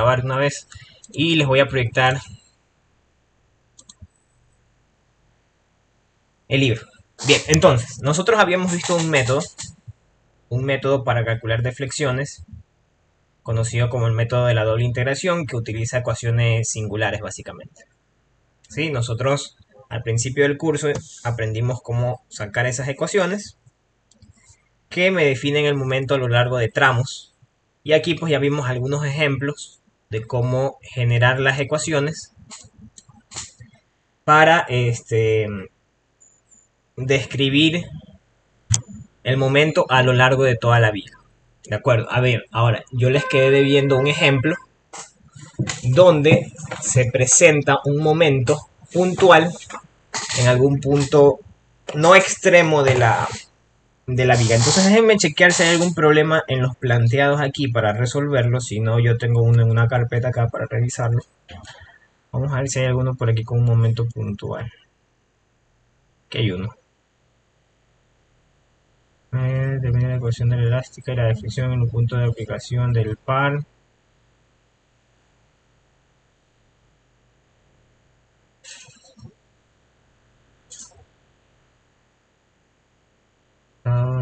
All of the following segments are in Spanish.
grabar una vez y les voy a proyectar el libro. Bien, entonces, nosotros habíamos visto un método para calcular deflexiones, conocido como el método de la doble integración, que utiliza ecuaciones singulares básicamente. ¿Sí? Nosotros al principio del curso aprendimos cómo sacar esas ecuaciones que me definen el momento a lo largo de tramos. Y aquí pues ya vimos algunos ejemplos de cómo generar las ecuaciones para describir el momento a lo largo de toda la vía. De acuerdo, a ver, ahora yo les quedé debiendo un ejemplo donde se presenta un momento puntual en algún punto no extremo de la viga. Entonces déjenme chequear si hay algún problema en los planteados aquí para resolverlo. Si no, yo tengo uno en una carpeta acá para revisarlo. Vamos a ver si hay alguno por aquí con un momento puntual. Aquí hay uno. Determina la ecuación de la elástica y la deflexión en un punto de aplicación del par.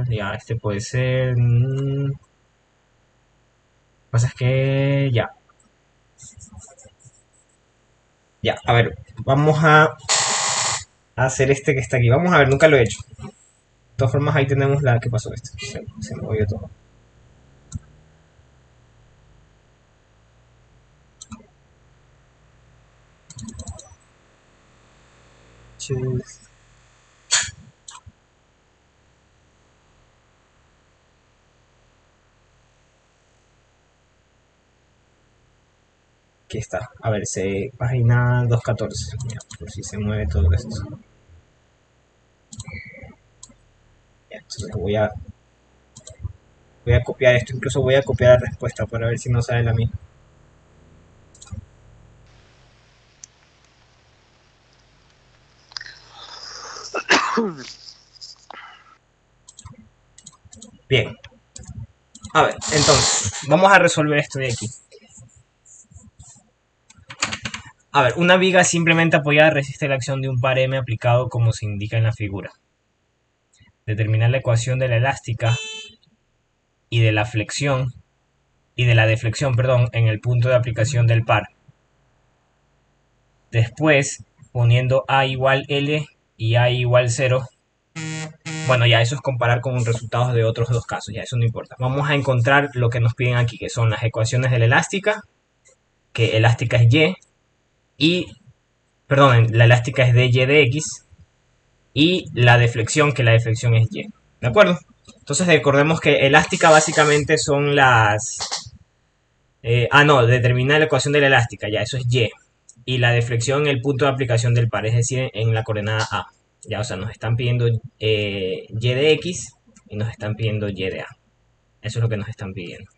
Ya, este puede ser. Pasa es que ya. Ya, a ver, vamos a hacer este que está aquí. Vamos a ver, nunca lo he hecho. De todas formas, ahí tenemos la que pasó esto. Se movió todo. Aquí está. A ver, página 214. Ya, por si se mueve todo esto. Ya, entonces voy a copiar esto. Incluso voy a copiar la respuesta para ver si no sale la misma. Bien. A ver, entonces, vamos a resolver esto de aquí. A ver, una viga simplemente apoyada resiste la acción de un par M aplicado como se indica en la figura. Determinar la ecuación de la elástica y de la flexión y de la deflexión, perdón, en el punto de aplicación del par. Después, poniendo A igual L y A igual 0. Bueno, ya eso es comparar con resultados de otros dos casos, ya eso no importa. Vamos a encontrar lo que nos piden aquí, que son las ecuaciones de la elástica, que elástica es y, perdón, la elástica es dy de x, y la deflexión, que la deflexión es y. ¿De acuerdo? Entonces recordemos que elástica básicamente son las... no, determinar la ecuación de la elástica, ya, eso es y. Y la deflexión en el punto de aplicación del par, es decir, en la coordenada A. Ya, o sea, nos están pidiendo y de x y nos están pidiendo y de A. Eso es lo que nos están pidiendo.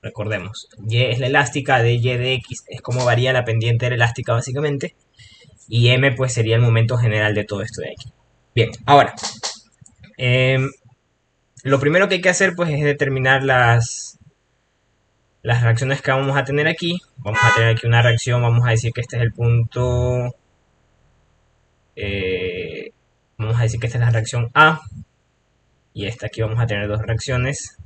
Recordemos, y es la elástica, de y de x es como varía la pendiente de la elástica básicamente. Y m pues sería el momento general de todo esto de aquí. Bien, ahora, lo primero que hay que hacer pues es determinar las reacciones que vamos a tener aquí. Vamos a tener aquí una reacción, vamos a decir que este es el punto... vamos a decir que esta es la reacción A. Y esta aquí vamos a tener dos reacciones,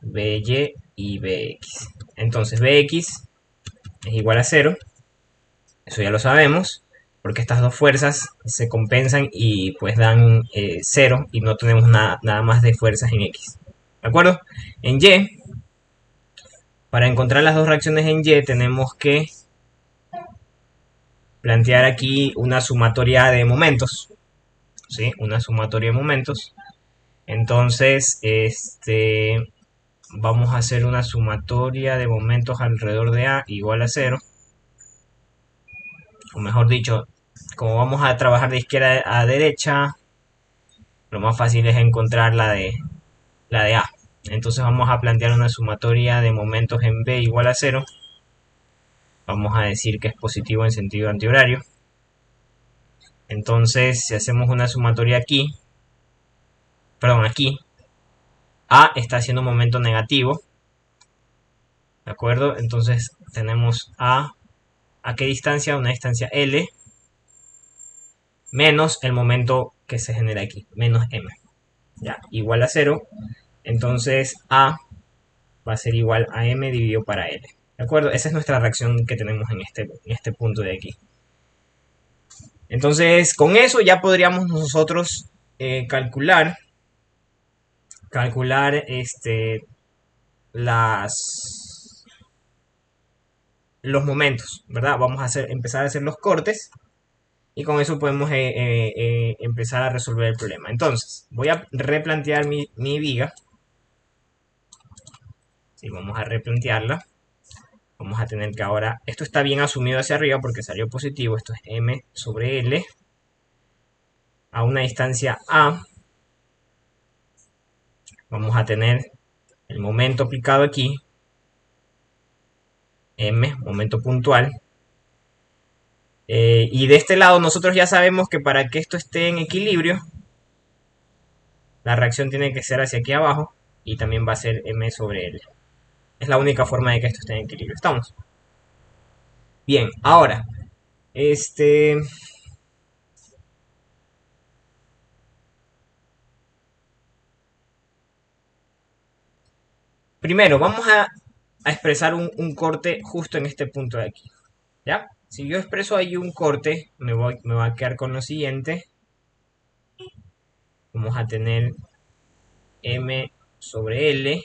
BY y BX. Entonces BX es igual a 0. Eso ya lo sabemos, porque estas dos fuerzas se compensan y pues dan 0 y no tenemos nada más de fuerzas en X. ¿De acuerdo? En Y, para encontrar las dos reacciones en Y tenemos que plantear aquí una sumatoria de momentos. ¿Sí? Una sumatoria de momentos. Entonces, vamos a hacer una sumatoria de momentos alrededor de A igual a 0. O mejor dicho, como vamos a trabajar de izquierda a derecha, lo más fácil es encontrar la de A. Entonces vamos a plantear una sumatoria de momentos en B igual a 0. Vamos a decir que es positivo en sentido antihorario. Entonces, si hacemos una sumatoria aquí, perdón, aquí, A está haciendo un momento negativo. ¿De acuerdo? Entonces tenemos ¿a qué distancia? Una distancia L menos el momento que se genera aquí, menos M. Ya, igual a 0. Entonces A va a ser igual a M dividido para L. ¿De acuerdo? Esa es nuestra reacción que tenemos en este punto de aquí. Entonces, con eso ya podríamos nosotros calcular las, los momentos, ¿verdad? Vamos a empezar a hacer los cortes y con eso podemos empezar a resolver el problema. Entonces, voy a replantear mi viga. Sí, vamos a replantearla. Vamos a tener que ahora, esto está bien asumido hacia arriba porque salió positivo. Esto es M sobre L a una distancia A. Vamos a tener el momento aplicado aquí, M, momento puntual. Y de este lado nosotros ya sabemos que para que esto esté en equilibrio, la reacción tiene que ser hacia aquí abajo y también va a ser M sobre L. Es la única forma de que esto esté en equilibrio. ¿Estamos? Bien, ahora, primero vamos a expresar un corte justo en este punto de aquí. ¿Ya? Si yo expreso ahí un corte, me va a quedar con lo siguiente. Vamos a tener M sobre L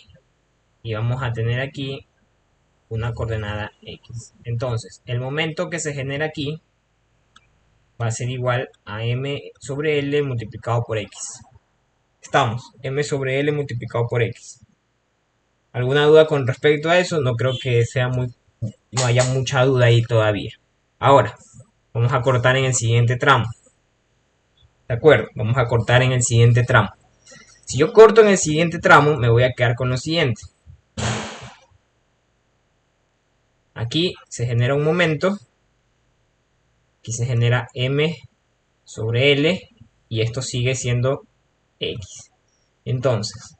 y vamos a tener aquí una coordenada X. Entonces, el momento que se genera aquí va a ser igual a M sobre L multiplicado por X. Estamos, M sobre L multiplicado por X. ¿Alguna duda con respecto a eso? No creo que no haya mucha duda ahí todavía. Ahora, vamos a cortar en el siguiente tramo. ¿De acuerdo? Vamos a cortar en el siguiente tramo. Si yo corto en el siguiente tramo, me voy a quedar con lo siguiente. Aquí se genera un momento. Aquí se genera M sobre L y esto sigue siendo X. Entonces,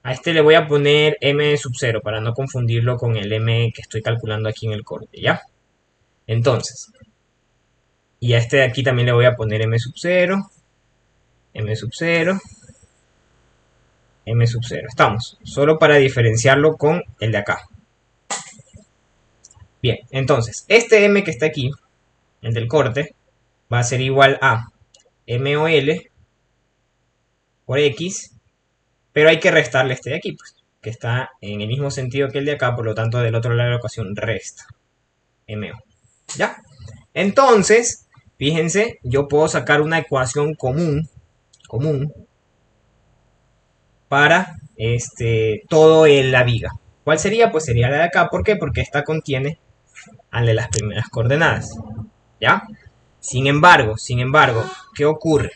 a este le voy a poner M sub 0 para no confundirlo con el M que estoy calculando aquí en el corte, ¿ya? Entonces, y a este de aquí también le voy a poner M sub 0, M sub 0, M sub 0. Estamos, solo para diferenciarlo con el de acá. Bien, entonces, este M que está aquí, el del corte, va a ser igual a M o L por X, pero hay que restarle este de aquí, pues, que está en el mismo sentido que el de acá, por lo tanto, del otro lado de la ecuación resta MO. ¿Ya? Entonces, fíjense, yo puedo sacar una ecuación común para todo en la viga. ¿Cuál sería? Pues sería la de acá. ¿Por qué? Porque esta contiene al de las primeras coordenadas. ¿Ya? Sin embargo, ¿qué ocurre?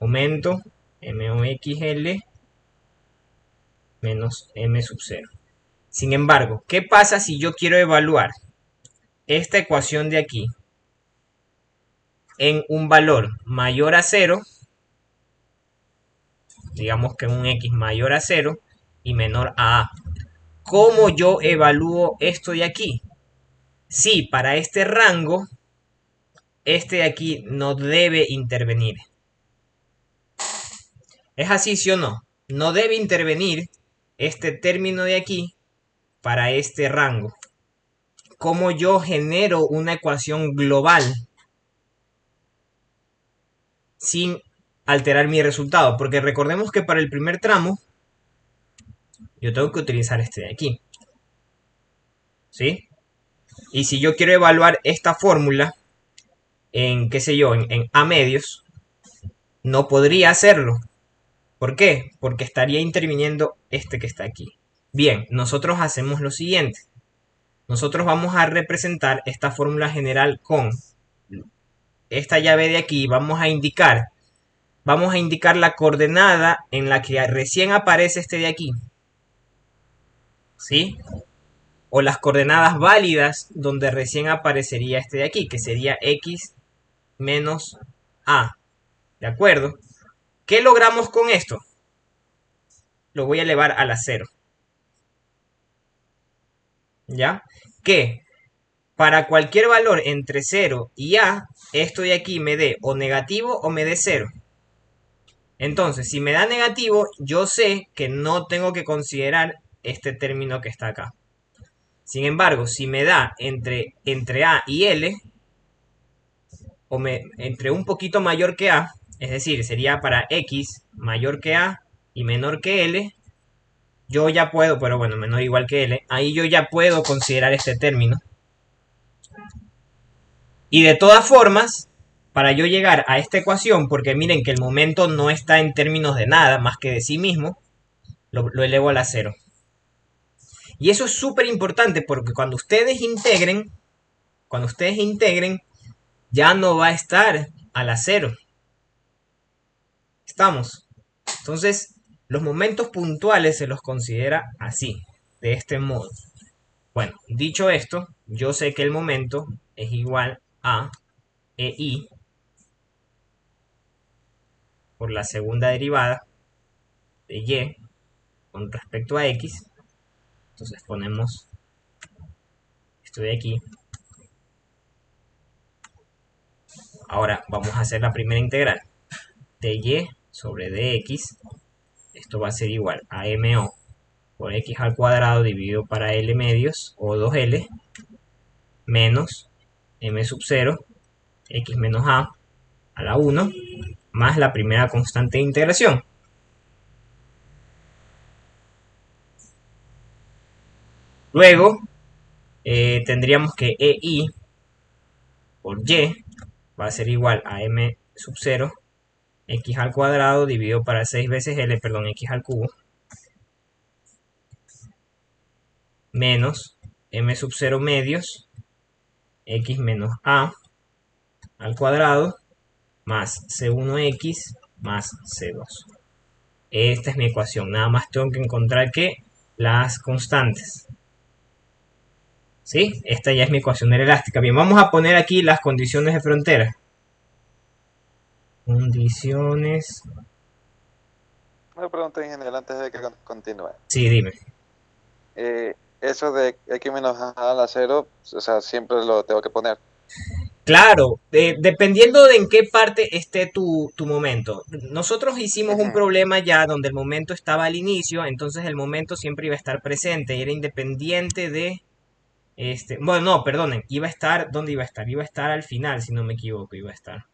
Momento MOXL menos M sub 0. Sin embargo, ¿qué pasa si yo quiero evaluar esta ecuación de aquí en un valor mayor a 0? Digamos que un X mayor a 0 y menor a. ¿Cómo yo evalúo esto de aquí? Si para este rango, este de aquí no debe intervenir. ¿Es así, sí o no? No debe intervenir este término de aquí para este rango. ¿Cómo yo genero una ecuación global sin alterar mi resultado? Porque recordemos que para el primer tramo yo tengo que utilizar este de aquí. ¿Sí? Y si yo quiero evaluar esta fórmula en, qué sé yo, en A medios, no podría hacerlo. ¿Por qué? Porque estaría interviniendo este que está aquí. Bien, nosotros hacemos lo siguiente. Nosotros vamos a representar esta fórmula general con esta llave de aquí. Vamos a indicar la coordenada en la que recién aparece este de aquí. ¿Sí? O las coordenadas válidas donde recién aparecería este de aquí, que sería X menos A. ¿De acuerdo? ¿Qué logramos con esto? Lo voy a elevar a la 0. ¿ya? Que para cualquier valor entre 0 y a, esto de aquí me dé o negativo o me dé 0. Entonces, si me da negativo, yo sé que no tengo que considerar este término que está acá. Sin embargo, si me da entre a y l, entre un poquito mayor que a, es decir, sería para x mayor que a y menor que l, yo ya puedo, pero bueno, menor o igual que l, ahí yo ya puedo considerar este término. Y de todas formas, para yo llegar a esta ecuación, porque miren que el momento no está en términos de nada más que de sí mismo, lo elevo a la cero. Y eso es súper importante porque cuando ustedes integren, ya no va a estar a la cero. ¿Estamos? Entonces, los momentos puntuales se los considera así, de este modo. Bueno, dicho esto, yo sé que el momento es igual a EI por la segunda derivada de Y con respecto a X. Entonces ponemos esto de aquí. Ahora vamos a hacer la primera integral de Y sobre dx. Esto va a ser igual a MO por X al cuadrado dividido para L medios o 2L menos M sub 0 X menos a la 1 más la primera constante de integración. Luego tendríamos que EI por Y va a ser igual a M sub 0 X al cuadrado dividido para 6 veces L, perdón, X al cubo menos M sub 0 medios X menos A al cuadrado más C1X más C2. Esta es mi ecuación. Nada más tengo que encontrar que las constantes. ¿Sí? Esta ya es mi ecuación elástica. Bien, vamos a poner aquí las condiciones de frontera. Condiciones. Una pregunta en general antes de que continúe. Sí, dime. Eso de x menos a a la cero, o sea, siempre lo tengo que poner. Claro, dependiendo de en qué parte esté tu momento. Nosotros hicimos un Ujú. problema ya donde el momento estaba al inicio, entonces el momento siempre iba a estar presente y era independiente de bueno, no, perdonen, iba a estar, ¿dónde iba a estar? Iba a estar al final, si no me equivoco, iba a estar.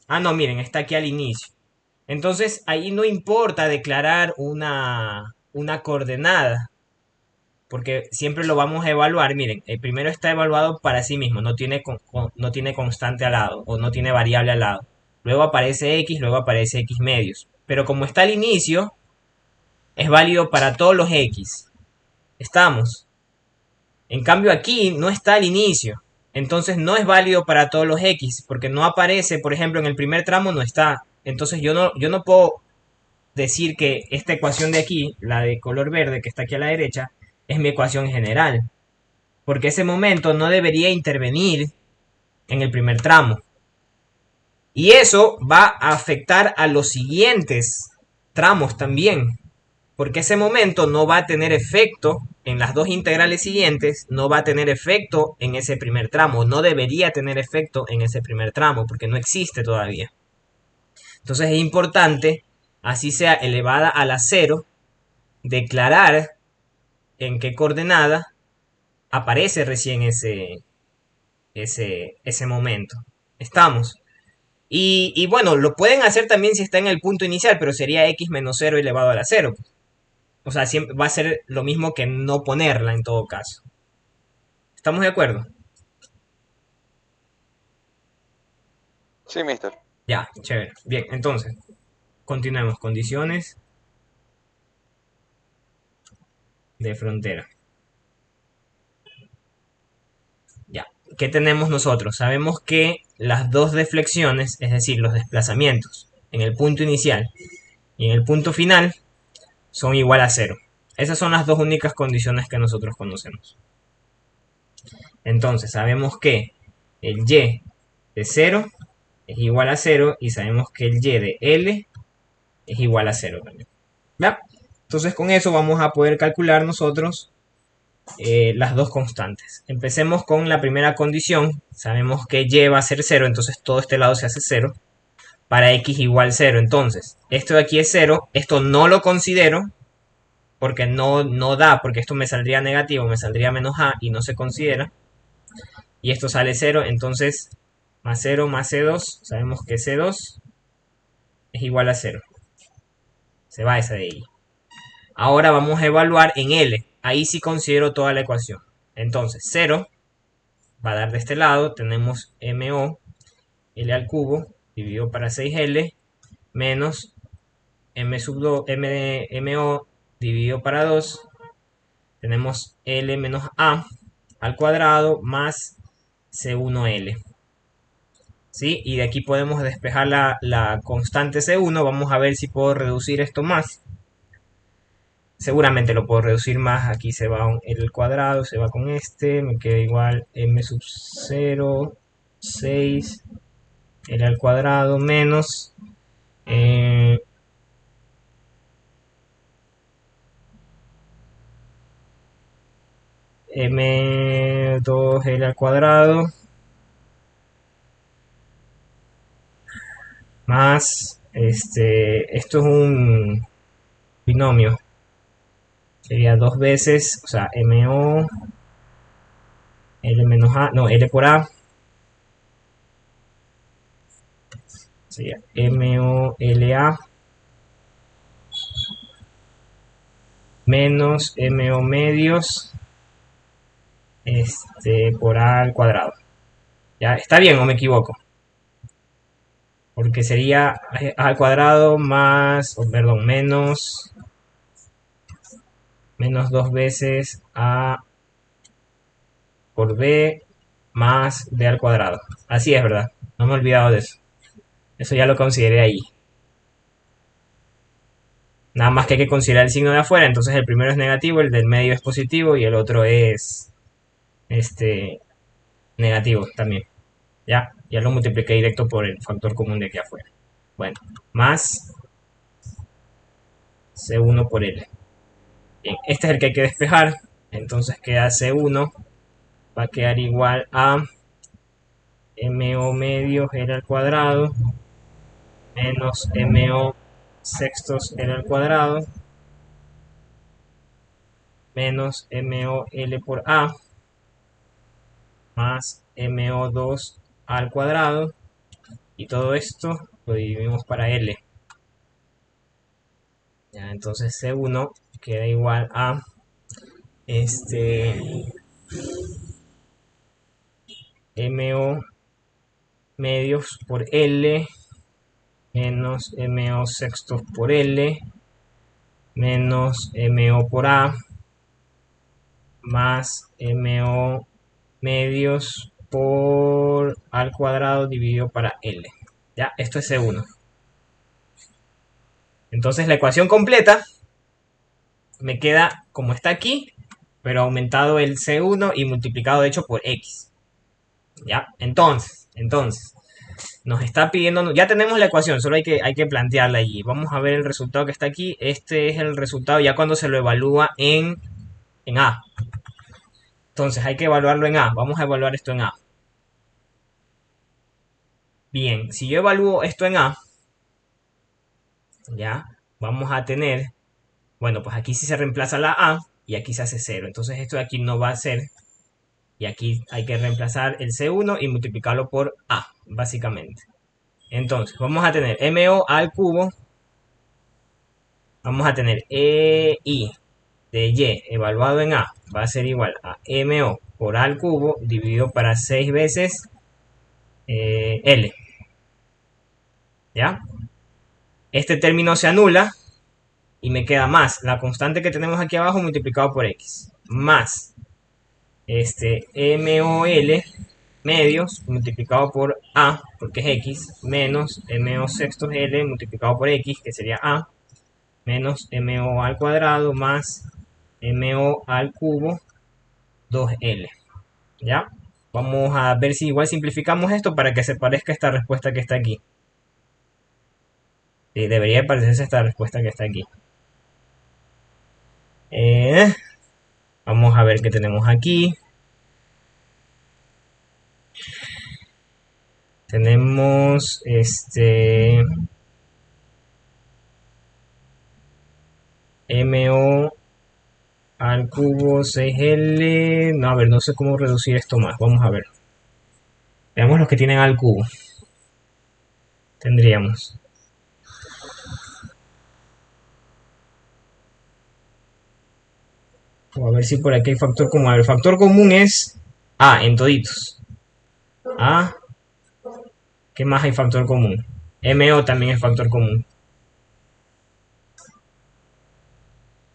Ah, no, miren, está aquí al inicio. Entonces, ahí no importa declarar una coordenada, porque siempre lo vamos a evaluar. Miren, el primero está evaluado para sí mismo, no tiene constante al lado o no tiene variable al lado. Luego aparece X, luego aparece X medios. Pero como está al inicio, es válido para todos los X. Estamos. En cambio aquí no está al inicio. Entonces no es válido para todos los X, porque no aparece, por ejemplo, en el primer tramo no está. Entonces yo no puedo decir que esta ecuación de aquí, la de color verde que está aquí a la derecha, es mi ecuación general. Porque ese momento no debería intervenir en el primer tramo. Y eso va a afectar a los siguientes tramos también. Porque ese momento no va a tener efecto en las dos integrales siguientes, no va a tener efecto en ese primer tramo, no debería tener efecto en ese primer tramo, porque no existe todavía. Entonces es importante, así sea elevada a la cero, declarar en qué coordenada aparece recién ese momento. Estamos. Y bueno, lo pueden hacer también si está en el punto inicial, pero sería x menos 0 elevado a la 0. O sea, siempre va a ser lo mismo que no ponerla en todo caso. ¿Estamos de acuerdo? Sí, mister. Ya, chévere. Bien, entonces, continuemos. Condiciones de frontera. Ya. ¿Qué tenemos nosotros? Sabemos que las dos deflexiones, es decir, los desplazamientos en el punto inicial y en el punto final, son igual a cero. Esas son las dos únicas condiciones que nosotros conocemos. Entonces, sabemos que el y de 0 es igual a 0 y sabemos que el y de L es igual a 0 también. ¿Ya? Entonces con eso vamos a poder calcular nosotros las dos constantes. Empecemos con la primera condición. Sabemos que y va a ser 0, entonces todo este lado se hace 0. Para x igual 0. Entonces, esto de aquí es 0. Esto no lo considero porque no da, porque esto me saldría negativo, me saldría menos a y no se considera. Y esto sale 0, entonces más 0 más C2, sabemos que C2 es igual a 0. Se va esa de ahí. Ahora vamos a evaluar en L. Ahí sí considero toda la ecuación. Entonces, 0 va a dar de este lado, tenemos MO, L al cubo, dividido para 6L, menos M sub 2, MO dividido para 2, tenemos L menos A al cuadrado más C1L. ¿Sí? Y de aquí podemos despejar la constante C1. Vamos a ver si puedo reducir esto más. Seguramente lo puedo reducir más. Aquí se va el cuadrado, se va con este. Me queda igual m sub 0, 6, L al cuadrado menos m2L al cuadrado más esto es un binomio. Sería dos veces, o sea, MO, L menos A, no, L por A. Sería MOLA menos MO medios por A al cuadrado. ¿Ya? ¿Está bien o me equivoco? Porque sería A al cuadrado más, perdón, menos dos veces A por B más B al cuadrado. Así es, ¿verdad? No me he olvidado de eso. Eso ya lo consideré ahí. Nada más que hay que considerar el signo de afuera. Entonces el primero es negativo, el del medio es positivo y el otro es negativo también. Ya lo multipliqué directo por el factor común de aquí afuera. Bueno, más C1 por L. Bien, este es el que hay que despejar. Entonces queda C1. Va a quedar igual a MO medios L al cuadrado menos MO sextos L al cuadrado menos MO L por A más MO2 al cuadrado. Y todo esto lo dividimos para L. Ya, entonces C1 queda igual a MO medios por L menos MO sextos por L menos MO por A más MO medios por al cuadrado dividido para L. Ya, esto es C1. Entonces la ecuación completa me queda como está aquí, pero aumentado el C1 y multiplicado de hecho por X. ¿Ya? Entonces, nos está pidiendo, ya tenemos la ecuación, solo hay que plantearla allí. Vamos a ver el resultado que está aquí. Este es el resultado ya cuando se lo evalúa en A. Entonces hay que evaluarlo en A. Vamos a evaluar esto en A. Bien, si yo evalúo esto en A, ya, vamos a tener, bueno, pues aquí sí se reemplaza la A y aquí se hace 0. Entonces esto de aquí no va a ser, y aquí hay que reemplazar el C1 y multiplicarlo por A, básicamente. Entonces, vamos a tener MO al cubo, vamos a tener EI de Y evaluado en A va a ser igual a MO por A al cubo dividido para 6 veces L. ¿Ya? Este término se anula y me queda más la constante que tenemos aquí abajo multiplicado por X. Más MOL medios multiplicado por A, porque es X, menos MO sextos L multiplicado por X, que sería A, menos MO al cuadrado más MO al cubo 2L. ¿Ya? Vamos a ver si igual simplificamos esto para que se parezca a esta respuesta que está aquí. Sí, debería parecerse a esta respuesta que está aquí. Vamos Vamos a ver qué tenemos aquí. Tenemos MO al cubo 6L. No, a ver, no sé cómo reducir esto más. Vamos a ver. Veamos los que tienen al cubo. Tendríamos. O a ver si por aquí hay factor común. A ver, el factor común es A en toditos. A. ¿Qué más hay factor común? MO también es factor común.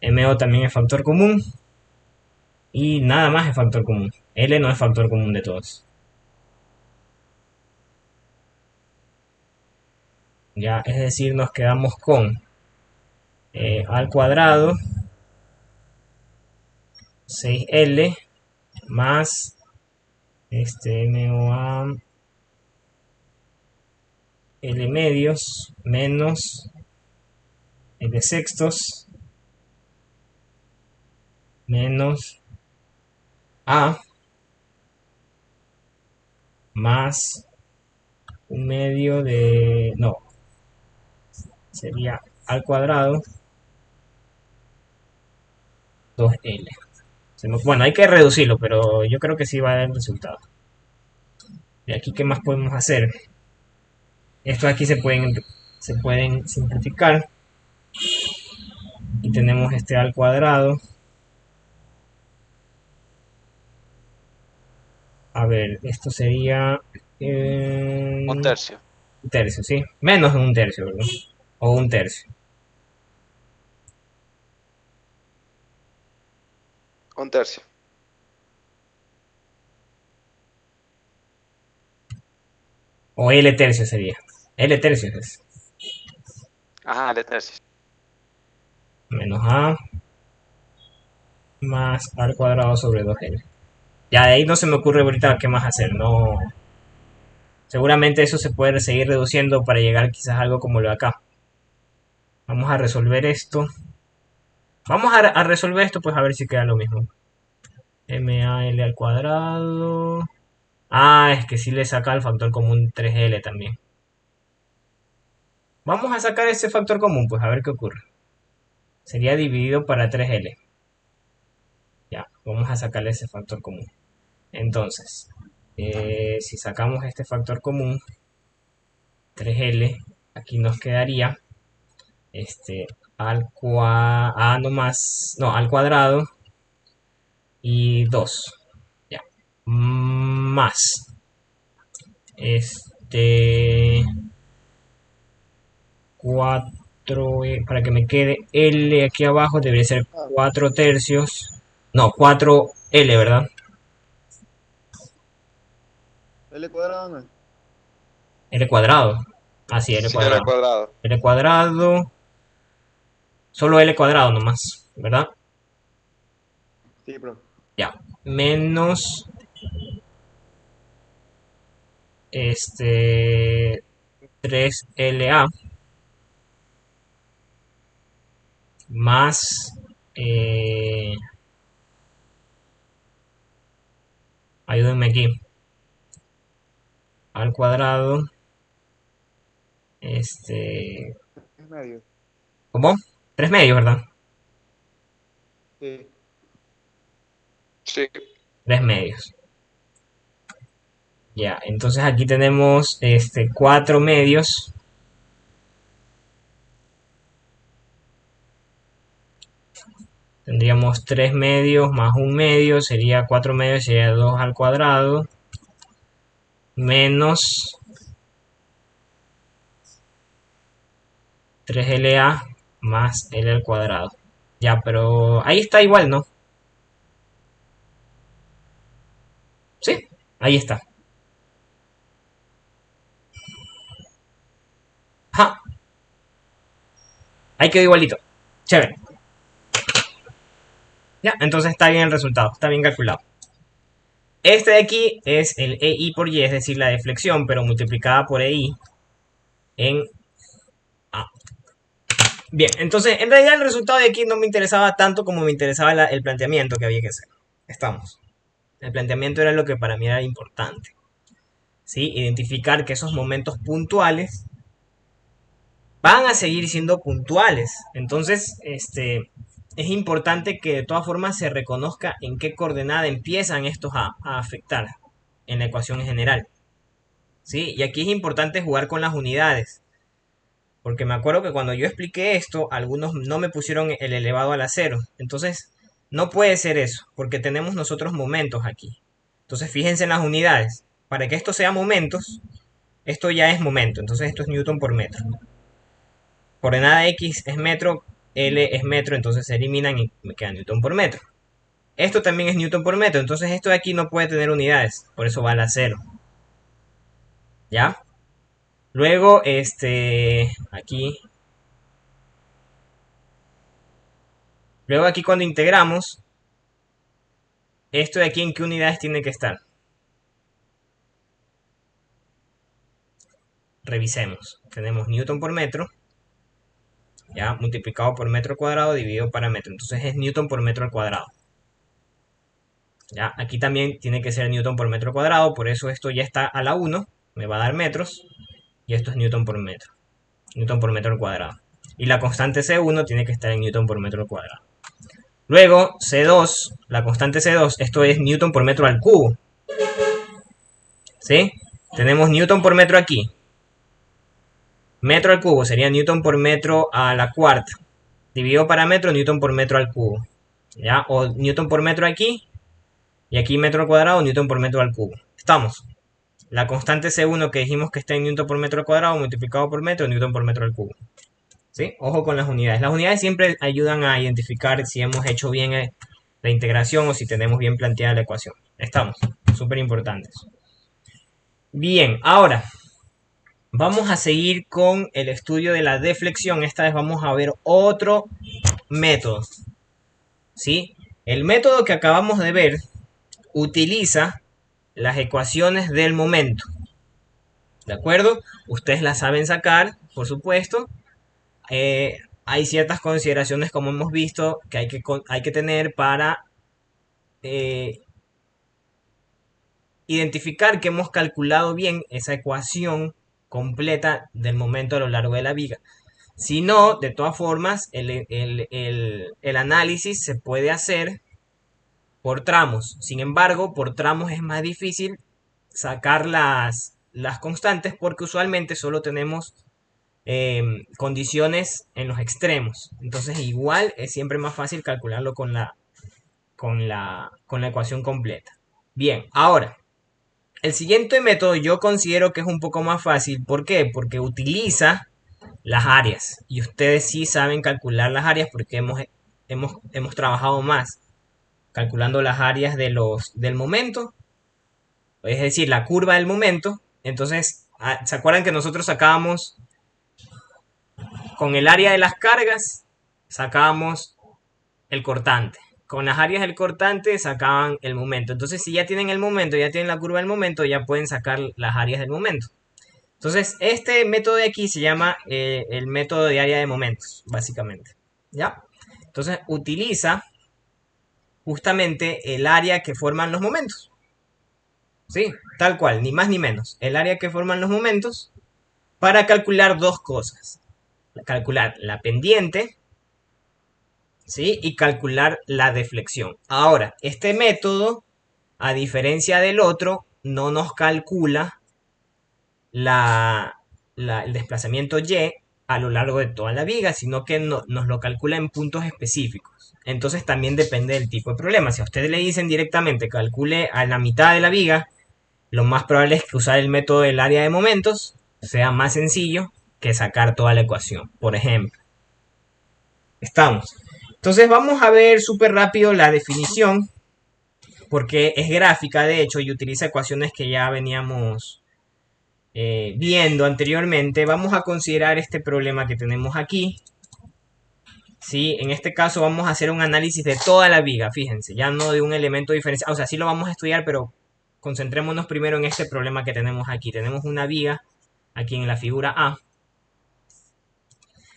MO también es factor común. Y nada más es factor común. L no es factor común de todos. Ya, es decir, nos quedamos con al cuadrado 6L más MOA L medios menos L sextos menos A más un medio de... no, sería al cuadrado 2L. Bueno, hay que reducirlo, pero yo creo que sí va a dar el resultado. Y aquí, ¿qué más podemos hacer? Estos aquí se pueden simplificar. Y tenemos este al cuadrado. A ver, esto sería Un un tercio. tercio, ¿sí? Menos de un tercio, ¿verdad? O un tercio. Un tercio. O L tercio sería. L tercio es. Ajá, el tercio. Menos A más al cuadrado sobre 2L. Ya de ahí no se me ocurre ahorita qué más hacer. No. Seguramente eso se puede seguir reduciendo para llegar quizás a algo como lo de acá. Vamos a resolver esto. Vamos a resolver esto, pues a ver si queda lo mismo. MAL al cuadrado. Ah, es que sí le saca el factor común 3L también. Vamos a sacar ese factor común, pues a ver qué ocurre. Sería dividido para 3L. Ya, vamos a sacarle ese factor común. Entonces, si sacamos este factor común, 3L, aquí nos quedaría al cuadrado y 2. Ya. Más. Este 4, para que me quede L aquí abajo, debería ser Ah, 4 tercios. No, 4L, ¿verdad? L cuadrado no es. L cuadrado. Ah, sí, L sí, L cuadrado. cuadrado. L cuadrado. Solo L cuadrado nomás, ¿verdad? Sí, bro. Ya. Menos este 3LA más ayúdenme aquí al cuadrado Es medio. ¿cómo? 3 medios, ¿verdad? Sí. Sí. 3 medios. Ya, entonces aquí tenemos 4 medios. Tendríamos 3 medios más un medio, sería 4 medios, sería 2 al cuadrado, menos 3LA más L al cuadrado. Ya, pero ahí está igual, ¿no? Sí, ahí está. ¡Ja! Ahí quedó igualito. Chévere. Ya, entonces está bien el resultado, está bien calculado. Este de aquí es el EI por Y, es decir, la deflexión, pero multiplicada por EI en A. Bien, entonces en realidad el resultado de aquí no me interesaba tanto como me interesaba el planteamiento que había que hacer. Estamos. El planteamiento era lo que para mí era importante. ¿Sí? Identificar que esos momentos puntuales van a seguir siendo puntuales. Entonces, es importante que de todas formas se reconozca en qué coordenada empiezan estos a afectar en la ecuación general. ¿Sí? Y aquí es importante jugar con las unidades. Porque me acuerdo que cuando yo expliqué esto, algunos no me pusieron el elevado a la cero. Entonces, no puede ser eso, porque tenemos nosotros momentos aquí. Entonces, fíjense en las unidades. Para que esto sea momentos, esto ya es momento. Entonces, esto es newton por metro. Coordenada X es metro, L es metro, entonces se eliminan y me queda newton por metro. Esto también es newton por metro, entonces esto de aquí no puede tener unidades, por eso va a la cero. ¿Ya? Luego, aquí. Luego aquí cuando integramos, esto de aquí en qué unidades tiene que estar. Revisemos. Tenemos newton por metro, ya multiplicado por metro cuadrado dividido para metro. Entonces es newton por metro al cuadrado. Ya, aquí también tiene que ser newton por metro cuadrado, por eso esto ya está a la 1, me va a dar metros, y esto es newton por metro al cuadrado. Y la constante C1 tiene que estar en newton por metro al cuadrado. Luego, C2, la constante C2, esto es newton por metro al cubo. ¿Sí? Tenemos newton por metro aquí. Metro al cubo sería newton por metro a la cuarta. Dividido para metro, newton por metro al cubo. ¿Ya? O newton por metro aquí. Y aquí metro al cuadrado, newton por metro al cubo. Estamos. La constante C1 que dijimos que está en newton por metro al cuadrado multiplicado por metro, newton por metro al cubo. ¿Sí? Ojo con las unidades. Las unidades siempre ayudan a identificar si hemos hecho bien la integración o si tenemos bien planteada la ecuación. Estamos. Súper importantes. Bien, ahora vamos a seguir con el estudio de la deflexión. Esta vez vamos a ver otro método. ¿Sí? El método que acabamos de ver utiliza las ecuaciones del momento. ¿De acuerdo? Ustedes las saben sacar, por supuesto. Hay ciertas consideraciones, como hemos visto, que hay que tener para identificar que hemos calculado bien esa ecuación completa del momento a lo largo de la viga. Si no, de todas formas, el análisis se puede hacer por tramos. Sin embargo, por tramos es más difícil sacar las constantes porque usualmente solo tenemos condiciones en los extremos. Entonces igual es siempre más fácil calcularlo con la ecuación completa. Bien, ahora, el siguiente método yo considero que es un poco más fácil. ¿Por qué? Porque utiliza las áreas. Y ustedes sí saben calcular las áreas porque hemos trabajado más calculando las áreas del momento. Es decir, la curva del momento. Entonces, ¿se acuerdan que nosotros sacábamos con el área de las cargas? Sacábamos el cortante. Con las áreas del cortante sacaban el momento. Entonces, si ya tienen el momento, ya tienen la curva del momento, ya pueden sacar las áreas del momento. Entonces, este método de aquí se llama el método de área de momentos, básicamente. ¿Ya? Entonces, utiliza justamente el área que forman los momentos. ¿Sí? Tal cual, ni más ni menos. El área que forman los momentos para calcular dos cosas. Calcular la pendiente, ¿sí? Y calcular la deflexión. Ahora, este método, a diferencia del otro, no nos calcula el desplazamiento Y a lo largo de toda la viga, sino que nos lo calcula en puntos específicos. Entonces también depende del tipo de problema. Si a ustedes le dicen directamente calcule a la mitad de la viga, lo más probable es que usar el método del área de momentos sea más sencillo que sacar toda la ecuación, por ejemplo. Estamos. Entonces vamos a ver súper rápido la definición, porque es gráfica de hecho y utiliza ecuaciones que ya veníamos viendo anteriormente. Vamos a considerar este problema que tenemos aquí. ¿Sí? En este caso vamos a hacer un análisis de toda la viga, fíjense, ya no de un elemento diferencial. O sea, sí lo vamos a estudiar, pero concentrémonos primero en este problema que tenemos aquí. Tenemos una viga, aquí en la figura A,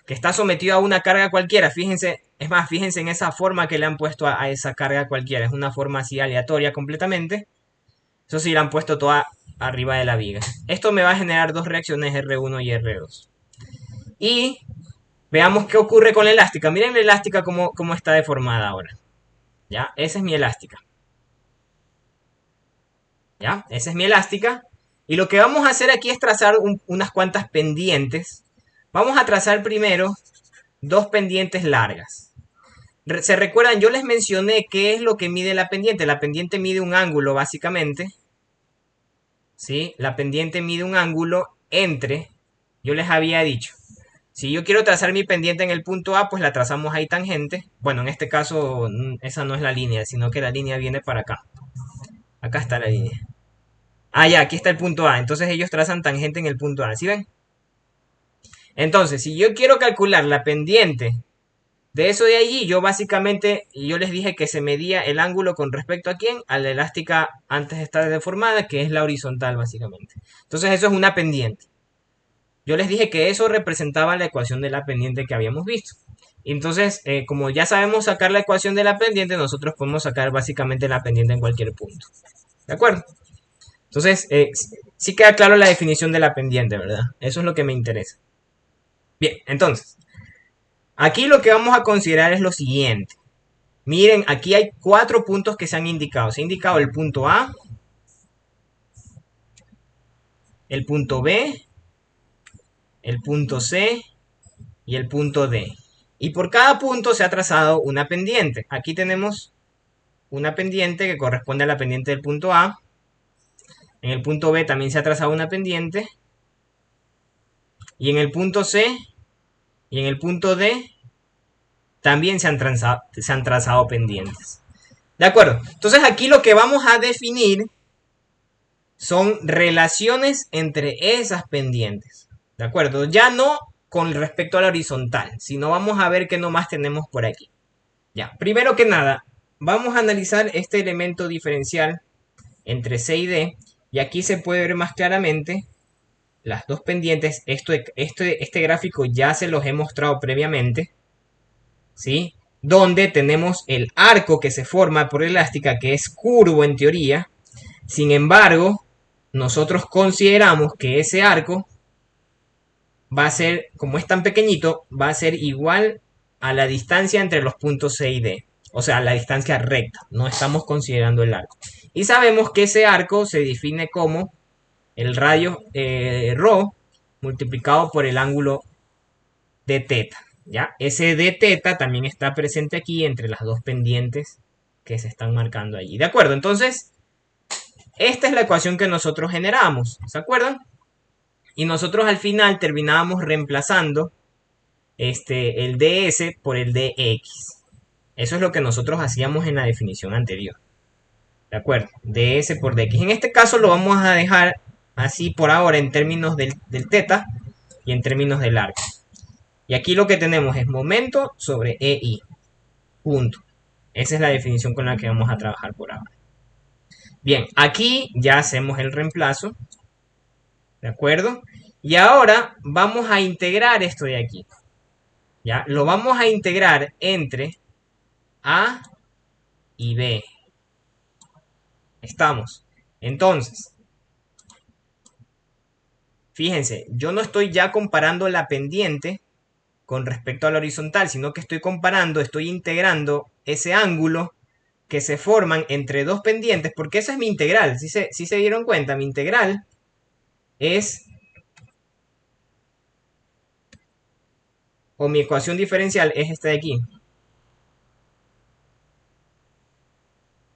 que está sometido a una carga cualquiera. Fíjense, Es más, fíjense en esa forma que le han puesto a esa carga cualquiera. Es una forma así aleatoria completamente. Eso sí, la han puesto toda arriba de la viga. Esto me va a generar dos reacciones R1 y R2. Y veamos qué ocurre con la elástica. Miren la elástica cómo está deformada ahora. ¿Ya? Esa es mi elástica. ¿Ya? Esa es mi elástica. Y lo que vamos a hacer aquí es trazar unas cuantas pendientes. Vamos a trazar primero dos pendientes largas. ¿Se recuerdan? Yo les mencioné qué es lo que mide la pendiente. La pendiente mide un ángulo, básicamente. ¿Sí? La pendiente mide un ángulo entre... Yo les había dicho. Si yo quiero trazar mi pendiente en el punto A, pues la trazamos ahí tangente. Bueno, en este caso, esa no es la línea, sino que la línea viene para acá. Acá está la línea. Ah, ya, aquí está el punto A. Entonces ellos trazan tangente en el punto A. ¿Sí ven? Entonces, si yo quiero calcular la pendiente de eso de allí, yo básicamente, yo les dije que se medía el ángulo con respecto a quién, a la elástica antes de estar deformada, que es la horizontal básicamente. Entonces eso es una pendiente. Yo les dije que eso representaba la ecuación de la pendiente que habíamos visto. Entonces, como ya sabemos sacar la ecuación de la pendiente, nosotros podemos sacar básicamente la pendiente en cualquier punto. ¿De acuerdo? Entonces, sí queda claro la definición de la pendiente, ¿verdad? Eso es lo que me interesa. Bien, entonces, aquí lo que vamos a considerar es lo siguiente. Miren, aquí hay 4 puntos que se han indicado. Se ha indicado el punto A, el punto B, el punto C y el punto D. Y por cada punto se ha trazado una pendiente. Aquí tenemos una pendiente que corresponde a la pendiente del punto A. En el punto B también se ha trazado una pendiente. Y en el punto C y en el punto D también se han trazado pendientes. ¿De acuerdo? Entonces aquí lo que vamos a definir son relaciones entre esas pendientes. ¿De acuerdo? Ya no con respecto a la horizontal, sino vamos a ver qué nomás tenemos por aquí. Ya, primero que nada, vamos a analizar este elemento diferencial entre C y D. Y aquí se puede ver más claramente las dos pendientes. Este gráfico ya se los he mostrado previamente, ¿sí? Donde tenemos el arco que se forma por elástica, que es curvo en teoría. Sin embargo, nosotros consideramos que ese arco va a ser, como es tan pequeñito, va a ser igual a la distancia entre los puntos C y D. O sea, la distancia recta. No estamos considerando el arco. Y sabemos que ese arco se define como el radio ρ multiplicado por el ángulo de teta. ¿Ya? Ese de teta también está presente aquí entre las dos pendientes que se están marcando allí. ¿De acuerdo? Entonces, esta es la ecuación que nosotros generamos. ¿Se acuerdan? Y nosotros al final terminábamos reemplazando el ds por el dx. Eso es lo que nosotros hacíamos en la definición anterior. ¿De acuerdo? ds por dx. En este caso lo vamos a dejar así por ahora en términos del teta y en términos del arco. Y aquí lo que tenemos es momento sobre EI. Punto. Esa es la definición con la que vamos a trabajar por ahora. Bien, aquí ya hacemos el reemplazo. ¿De acuerdo? Y ahora vamos a integrar esto de aquí. ¿Ya? Lo vamos a integrar entre A y B. Estamos. Entonces, fíjense, yo no estoy ya comparando la pendiente con respecto a la horizontal, sino que estoy integrando ese ángulo que se forman entre dos pendientes, porque esa es mi integral. Si se dieron cuenta, mi integral es, o mi ecuación diferencial es esta de aquí.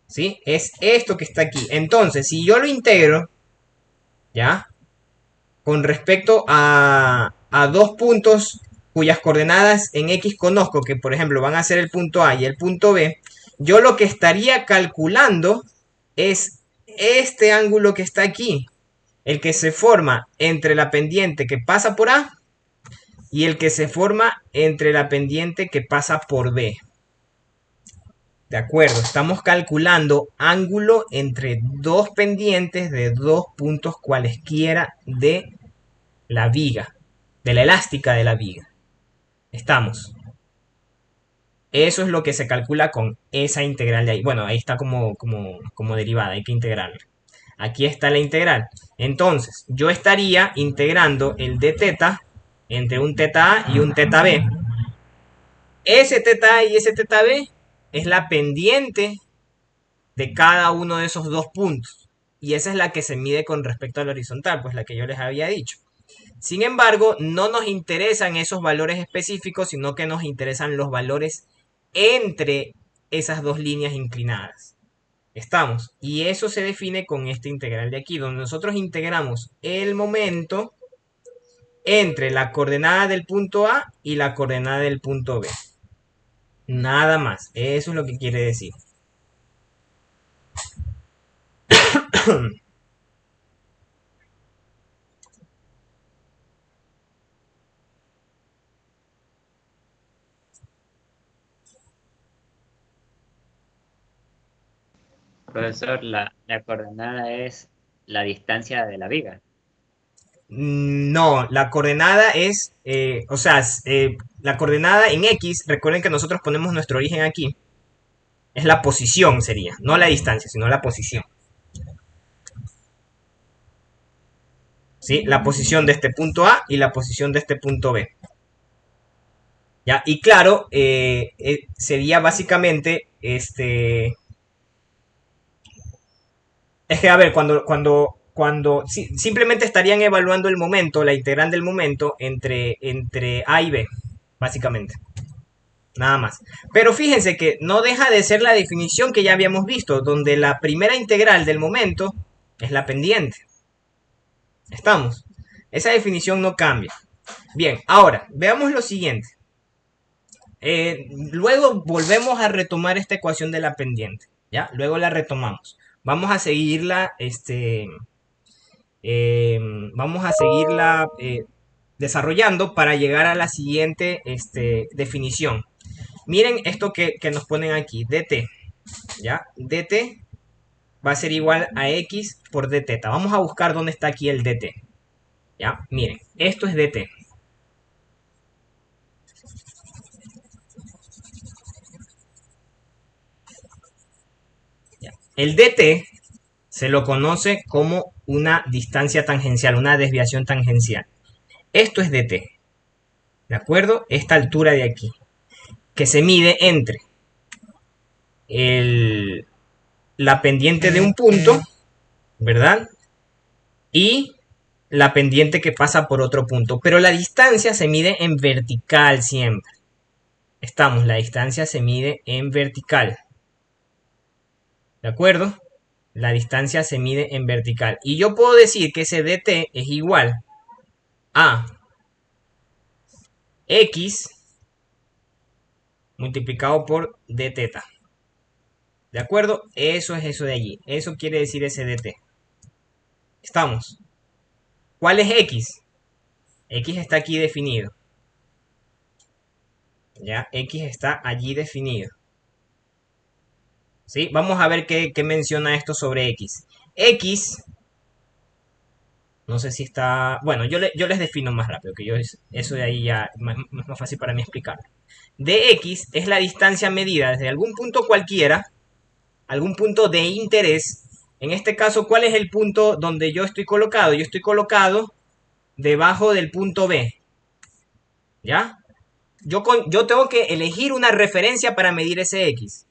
¿Sí? Es esto que está aquí. Entonces, si yo lo integro, ¿ya? Con respecto a dos puntos cuyas coordenadas en X conozco, que por ejemplo van a ser el punto A y el punto B, yo lo que estaría calculando es este ángulo que está aquí, el que se forma entre la pendiente que pasa por A y el que se forma entre la pendiente que pasa por B. De acuerdo, estamos calculando ángulo entre dos pendientes de dos puntos cualesquiera de la viga, de la elástica de la viga. Estamos. Eso es lo que se calcula con esa integral de ahí. Bueno, ahí está como derivada, hay que integrarla. Aquí está la integral. Entonces, yo estaría integrando el d teta entre un teta A y un teta B. Ese teta A y ese teta B es la pendiente de cada uno de esos dos puntos. Y esa es la que se mide con respecto a la horizontal, pues la que yo les había dicho. Sin embargo, no nos interesan esos valores específicos, sino que nos interesan los valores entre esas dos líneas inclinadas. Estamos. Y eso se define con esta integral de aquí, donde nosotros integramos el momento entre la coordenada del punto A y la coordenada del punto B. Nada más. Eso es lo que quiere decir. Profesor, la coordenada es la distancia de la viga. No, la coordenada es, la coordenada en X, recuerden que nosotros ponemos nuestro origen aquí, es la posición sería, no la distancia, sino la posición. ¿Sí? La posición de este punto A y la posición de este punto B. ¿Ya? Y claro, sería básicamente, es que, a ver, simplemente estarían evaluando el momento, la integral del momento entre A y B, básicamente. Nada más. Pero fíjense que no deja de ser la definición que ya habíamos visto, donde la primera integral del momento es la pendiente. ¿Estamos? Esa definición no cambia. Bien, ahora, veamos lo siguiente. Luego volvemos a retomar esta ecuación de la pendiente. ¿Ya? Luego la retomamos. Vamos a seguirla, desarrollando para llegar a la siguiente definición. Miren esto que nos ponen aquí, dt, ¿ya? dt va a ser igual a x por d teta. Vamos a buscar dónde está aquí el dt, ¿ya? Miren, esto es dt. ¿Ya? El dt se lo conoce como una distancia tangencial, una desviación tangencial. Esto es dt, ¿de acuerdo? Esta altura de aquí, que se mide entre la pendiente de un punto, ¿verdad? Y la pendiente que pasa por otro punto. Pero la distancia se mide en vertical siempre. Estamos, la distancia se mide en vertical. ¿De acuerdo? La distancia se mide en vertical. Y yo puedo decir que ese dt es igual a x multiplicado por d teta. ¿De acuerdo? Eso es eso de allí. Eso quiere decir ese dt. Estamos. ¿Cuál es x? X está aquí definido. Ya, X está allí definido. ¿Sí? Vamos a ver qué menciona esto sobre X. X, no sé si está... Bueno, yo les defino más rápido, que yo eso de ahí ya es más fácil para mí explicarlo. Dx es la distancia medida desde algún punto cualquiera, algún punto de interés. En este caso, ¿cuál es el punto donde yo estoy colocado? Yo estoy colocado debajo del punto B. ¿Ya? Yo tengo que elegir una referencia para medir ese X.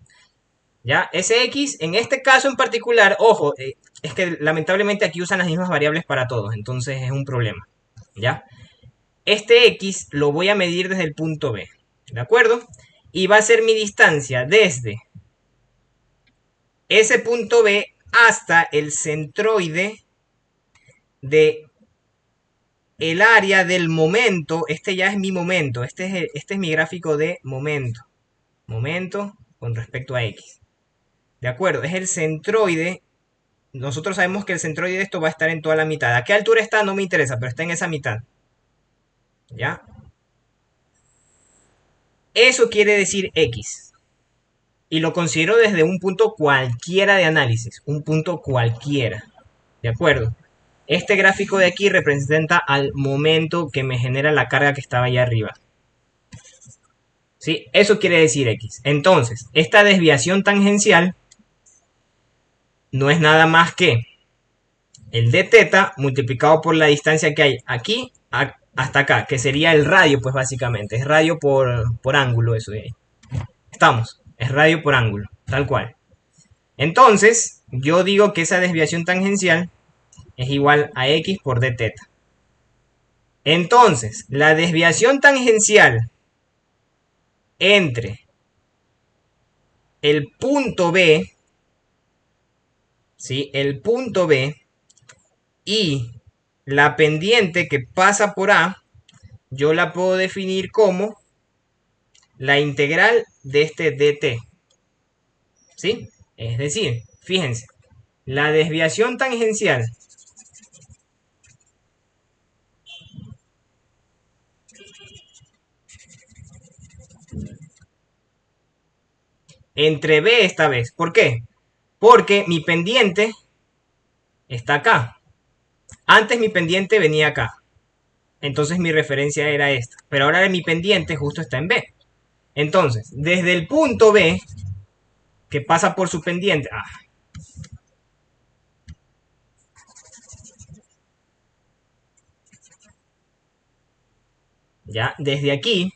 ¿Ya? Ese X, en este caso en particular, ojo, es que lamentablemente aquí usan las mismas variables para todos, entonces es un problema. ¿Ya? Este X lo voy a medir desde el punto B. ¿De acuerdo? Y va a ser mi distancia desde ese punto B hasta el centroide de el área del momento. Este ya es mi momento. Este es mi gráfico de momento. Momento con respecto a X. ¿De acuerdo? Es el centroide. Nosotros sabemos que el centroide de esto va a estar en toda la mitad. ¿A qué altura está? No me interesa, pero está en esa mitad. ¿Ya? Eso quiere decir X. Y lo considero desde un punto cualquiera de análisis. Un punto cualquiera. ¿De acuerdo? Este gráfico de aquí representa al momento que me genera la carga que estaba allá arriba. ¿Sí? Eso quiere decir X. Entonces, esta desviación tangencial no es nada más que el d teta multiplicado por la distancia que hay aquí hasta acá, que sería el radio, pues básicamente. Es radio por ángulo eso de ahí. Estamos, es radio por ángulo, tal cual. Entonces, yo digo que esa desviación tangencial es igual a X por d teta. Entonces, la desviación tangencial entre el punto B, ¿sí? El punto B y la pendiente que pasa por A, yo la puedo definir como la integral de este dt. ¿Sí? Es decir, fíjense, la desviación tangencial entre B esta vez. ¿Por qué? Porque mi pendiente está acá. Antes mi pendiente venía acá. Entonces mi referencia era esta. Pero ahora mi pendiente justo está en B. Entonces, desde el punto B, que pasa por su pendiente... ya, desde aquí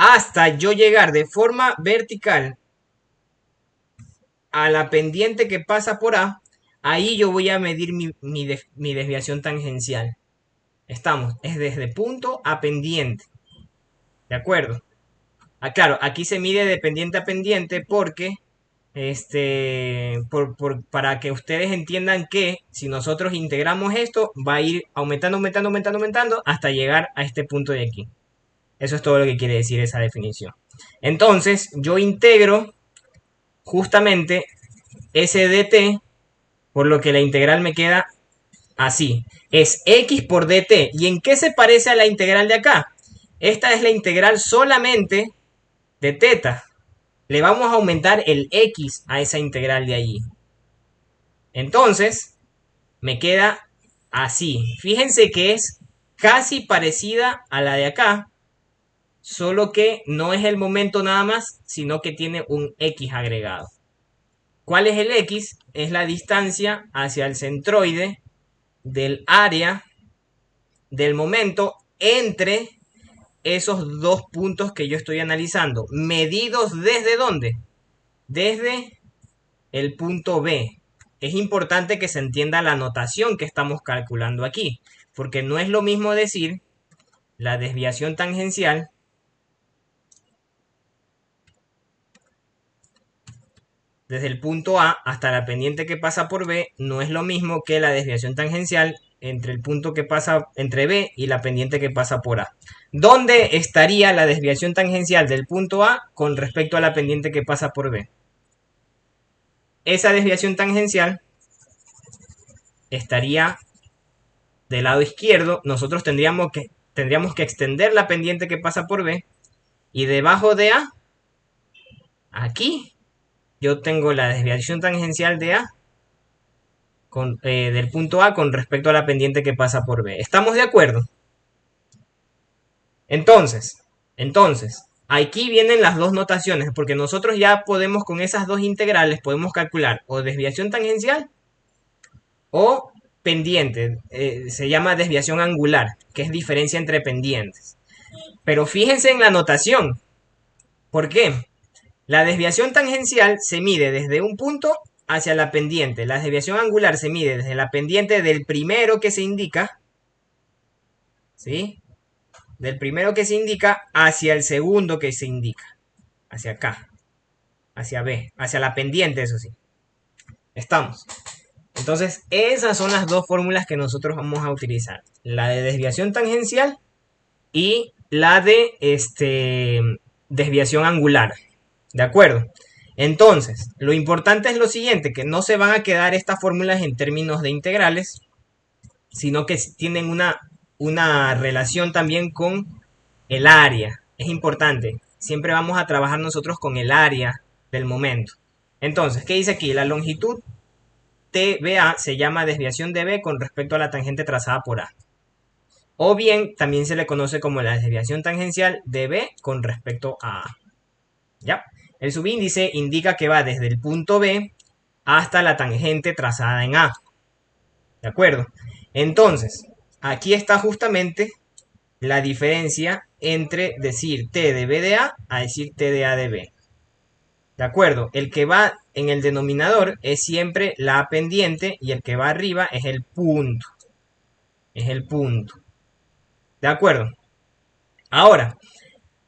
hasta yo llegar de forma vertical a la pendiente que pasa por A, ahí yo voy a medir mi desviación tangencial. Estamos, es desde punto a pendiente. ¿De acuerdo? Claro, aquí se mide de pendiente a pendiente porque para que ustedes entiendan que si nosotros integramos esto, va a ir aumentando, aumentando, aumentando, aumentando hasta llegar a este punto de aquí. Eso es todo lo que quiere decir esa definición. Entonces, yo integro justamente ese dt, por lo que la integral me queda así. Es x por dt. ¿Y en qué se parece a la integral de acá? Esta es la integral solamente de teta. Le vamos a aumentar el x a esa integral de allí. Entonces, me queda así. Fíjense que es casi parecida a la de acá, solo que no es el momento nada más, sino que tiene un x agregado. ¿Cuál es el x? Es la distancia hacia el centroide del área del momento entre esos dos puntos que yo estoy analizando. ¿Medidos desde dónde? Desde el punto B. Es importante que se entienda la notación que estamos calculando aquí, porque no es lo mismo decir la desviación tangencial desde el punto A hasta la pendiente que pasa por B, no es lo mismo que la desviación tangencial entre el punto que pasa entre B y la pendiente que pasa por A. ¿Dónde estaría la desviación tangencial del punto A con respecto a la pendiente que pasa por B? Esa desviación tangencial estaría del lado izquierdo. Nosotros tendríamos que extender la pendiente que pasa por B, y debajo de A, aquí, yo tengo la desviación tangencial de A del punto A con respecto a la pendiente que pasa por B. ¿Estamos de acuerdo? Entonces, aquí vienen las dos notaciones, porque nosotros ya podemos con esas dos integrales, podemos calcular o desviación tangencial o pendiente. Se llama desviación angular, que es diferencia entre pendientes. Pero fíjense en la notación. ¿Por qué? La desviación tangencial se mide desde un punto hacia la pendiente. La desviación angular se mide desde la pendiente del primero que se indica, ¿sí? Del primero que se indica hacia el segundo que se indica. Hacia acá. Hacia B. Hacia la pendiente, eso sí. Estamos. Entonces, esas son las dos fórmulas que nosotros vamos a utilizar. La de desviación tangencial y la de desviación angular. ¿De acuerdo? Entonces, lo importante es lo siguiente, que no se van a quedar estas fórmulas en términos de integrales, sino que tienen una relación también con el área. Es importante. Siempre vamos a trabajar nosotros con el área del momento. Entonces, ¿qué dice aquí? La longitud TBA se llama desviación de B con respecto a la tangente trazada por A. O bien también se le conoce como la desviación tangencial de B con respecto a A. ¿Ya? El subíndice indica que va desde el punto B hasta la tangente trazada en A. ¿De acuerdo? Entonces, aquí está justamente la diferencia entre decir T de B de A decir T de A de B. ¿De acuerdo? El que va en el denominador es siempre la pendiente y el que va arriba es el punto. Es el punto. ¿De acuerdo? Ahora,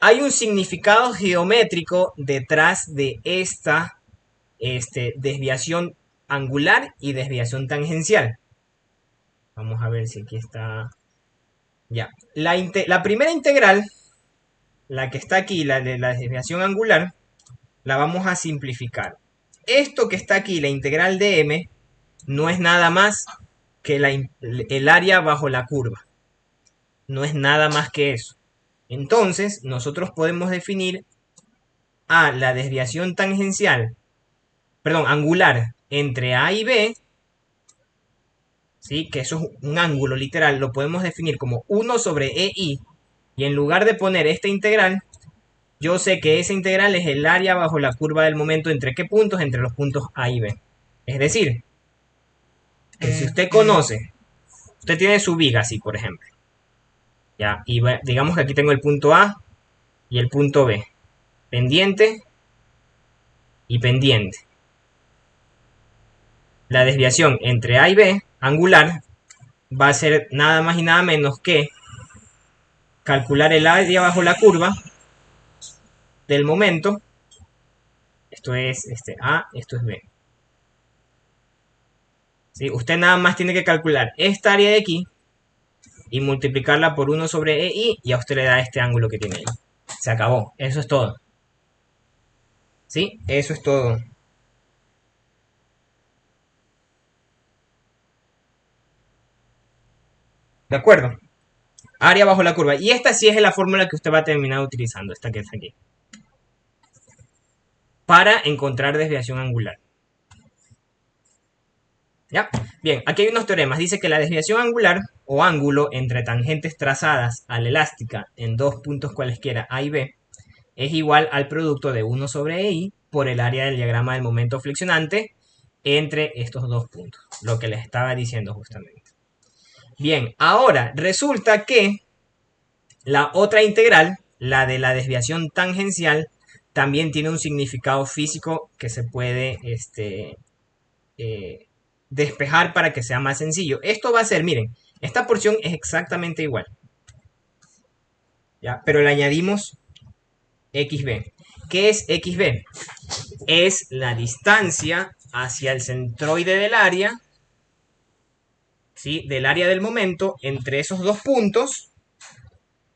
hay un significado geométrico detrás de esta desviación angular y desviación tangencial. Vamos a ver si aquí está. Ya. La primera integral, la que está aquí, la de la desviación angular, la vamos a simplificar. Esto que está aquí, la integral de m, no es nada más que el área bajo la curva. No es nada más que eso. Entonces, nosotros podemos definir a la desviación tangencial, perdón, angular entre A y B, ¿sí? Que eso es un ángulo literal, lo podemos definir como 1 sobre EI. Y en lugar de poner esta integral, yo sé que esa integral es el área bajo la curva del momento. ¿Entre qué puntos? Entre los puntos A y B. Es decir, que si usted conoce, usted tiene su viga así, por ejemplo. Ya, y digamos que aquí tengo el punto A y el punto B. Pendiente y pendiente. La desviación entre A y B, angular, va a ser nada más y nada menos que calcular el área bajo la curva del momento. Esto es A, esto es B. ¿Sí? Usted nada más tiene que calcular esta área de aquí y multiplicarla por 1 sobre EI y a usted le da este ángulo que tiene ahí. Se acabó. Eso es todo. ¿Sí? Eso es todo. ¿De acuerdo? Área bajo la curva. Y esta sí es la fórmula que usted va a terminar utilizando, esta que está aquí, para encontrar desviación angular. ¿Ya? Bien, aquí hay unos teoremas. Dice que la desviación angular o ángulo entre tangentes trazadas a la elástica en dos puntos cualesquiera A y B es igual al producto de 1 sobre EI por el área del diagrama del momento flexionante entre estos dos puntos. Lo que les estaba diciendo justamente. Bien, ahora resulta que la otra integral, la de la desviación tangencial, también tiene un significado físico que se puede despejar para que sea más sencillo. Esto va a ser, miren, esta porción es exactamente igual. ¿Ya? Pero le añadimos XB. ¿Qué es XB? Es la distancia hacia el centroide del área, ¿sí? Del área del momento entre esos dos puntos,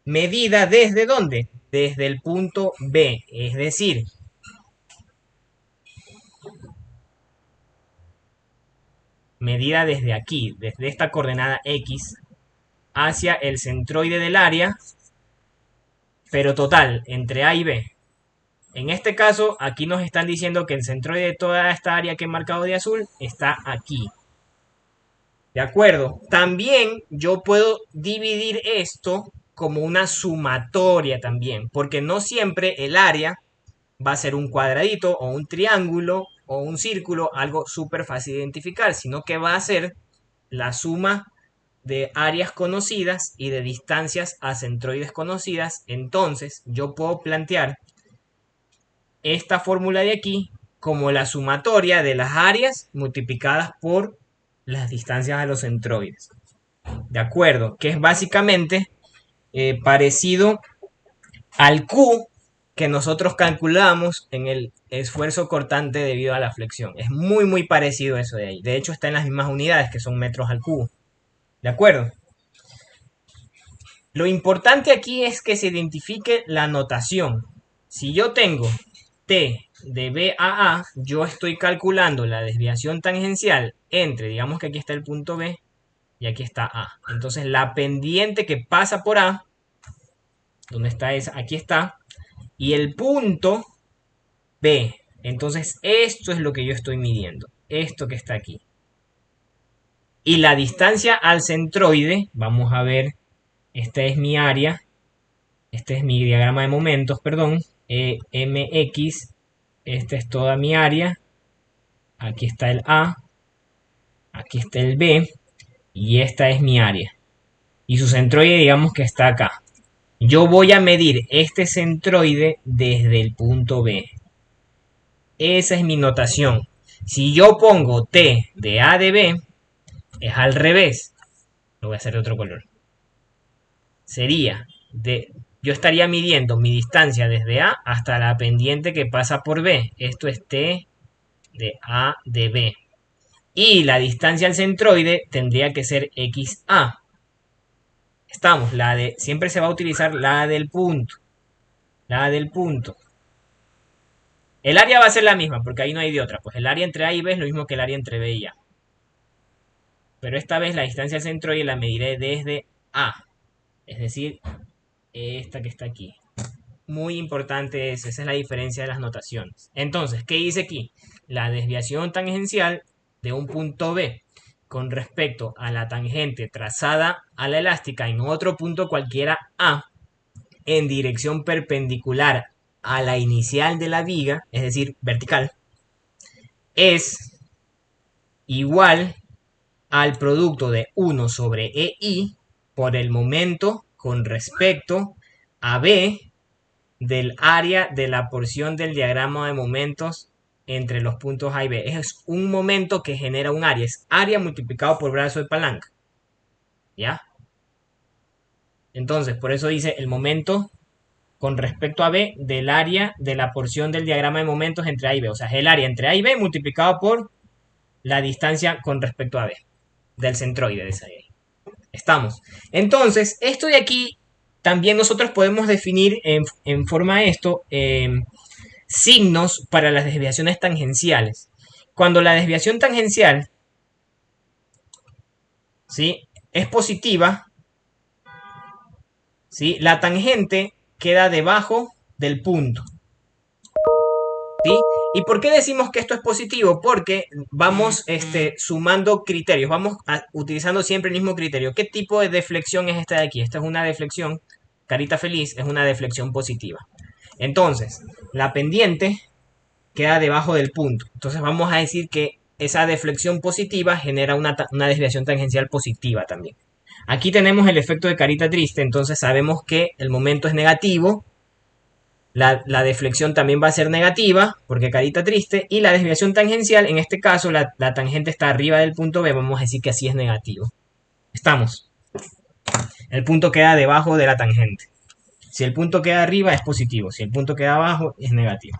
medida desde ¿dónde? Desde el punto B, es decir, medida desde aquí, desde esta coordenada X, hacia el centroide del área, pero total, entre A y B. En este caso, aquí nos están diciendo que el centroide de toda esta área que he marcado de azul está aquí. ¿De acuerdo? También yo puedo dividir esto como una sumatoria también, porque no siempre el área va a ser un cuadradito o un triángulo o un círculo, algo súper fácil de identificar, sino que va a ser la suma de áreas conocidas y de distancias a centroides conocidas. Entonces yo puedo plantear esta fórmula de aquí como la sumatoria de las áreas multiplicadas por las distancias a los centroides. ¿De acuerdo? Que es básicamente parecido al Q que nosotros calculamos en el esfuerzo cortante debido a la flexión. Es muy, muy parecido a eso de ahí. De hecho, está en las mismas unidades, que son metros al cubo. ¿De acuerdo? Lo importante aquí es que se identifique la notación. Si yo tengo T de B a A, yo estoy calculando la desviación tangencial entre, digamos que aquí está el punto B y aquí está A. Entonces la pendiente que pasa por A, ¿dónde está esa? Aquí está. Y el punto B. Entonces esto es lo que yo estoy midiendo. Esto que está aquí. Y la distancia al centroide, vamos a ver esta es mi área, este es mi diagrama de momentos, perdón, MX, esta es toda mi área, aquí está el A, aquí está el B, y esta es mi área. Y su centroide digamos que está acá. Yo voy a medir este centroide desde el punto B. Esa es mi notación. Si yo pongo T de A de B, es al revés. Lo voy a hacer de otro color. Sería yo estaría midiendo mi distancia desde A hasta la pendiente que pasa por B. Esto es T de A de B. Y la distancia al centroide tendría que ser XA. Estamos, siempre se va a utilizar la del punto. La del punto. El área va a ser la misma, porque ahí no hay de otra. Pues el área entre A y B es lo mismo que el área entre B y A. Pero esta vez la distancia al centroide la mediré desde A. Es decir, esta que está aquí. Muy importante eso, esa es la diferencia de las notaciones. Entonces, ¿qué dice aquí? La desviación tangencial de un punto B con respecto a la tangente trazada a la elástica en otro punto cualquiera A en dirección perpendicular a la inicial de la viga, es decir, vertical, es igual al producto de 1 sobre EI por el momento con respecto a B del área de la porción del diagrama de momentos entre los puntos A y B. Es un momento que genera un área. Es área multiplicado por brazo de palanca. ¿Ya? Entonces, por eso dice el momento con respecto a B del área de la porción del diagrama de momentos entre A y B. O sea, es el área entre A y B multiplicado por la distancia con respecto a B del centroide de esa área. Estamos. Entonces, esto de aquí también nosotros podemos definir en forma de esto signos para las desviaciones tangenciales. Cuando la desviación tangencial, ¿sí?, es positiva, ¿sí?, la tangente queda debajo del punto. ¿Sí? ¿Y por qué decimos que esto es positivo? Porque vamos sumando criterios, vamos utilizando siempre el mismo criterio. ¿Qué tipo de deflexión es esta de aquí? Esta es una deflexión, carita feliz, es una deflexión positiva. Entonces, la pendiente queda debajo del punto. Entonces vamos a decir que esa deflexión positiva genera una desviación tangencial positiva también. Aquí tenemos el efecto de carita triste, entonces sabemos que el momento es negativo. La deflexión también va a ser negativa, porque carita triste. Y la desviación tangencial, en este caso, la tangente está arriba del punto B, vamos a decir que así es negativo. Estamos. El punto queda debajo de la tangente. Si el punto queda arriba es positivo, si el punto queda abajo es negativo.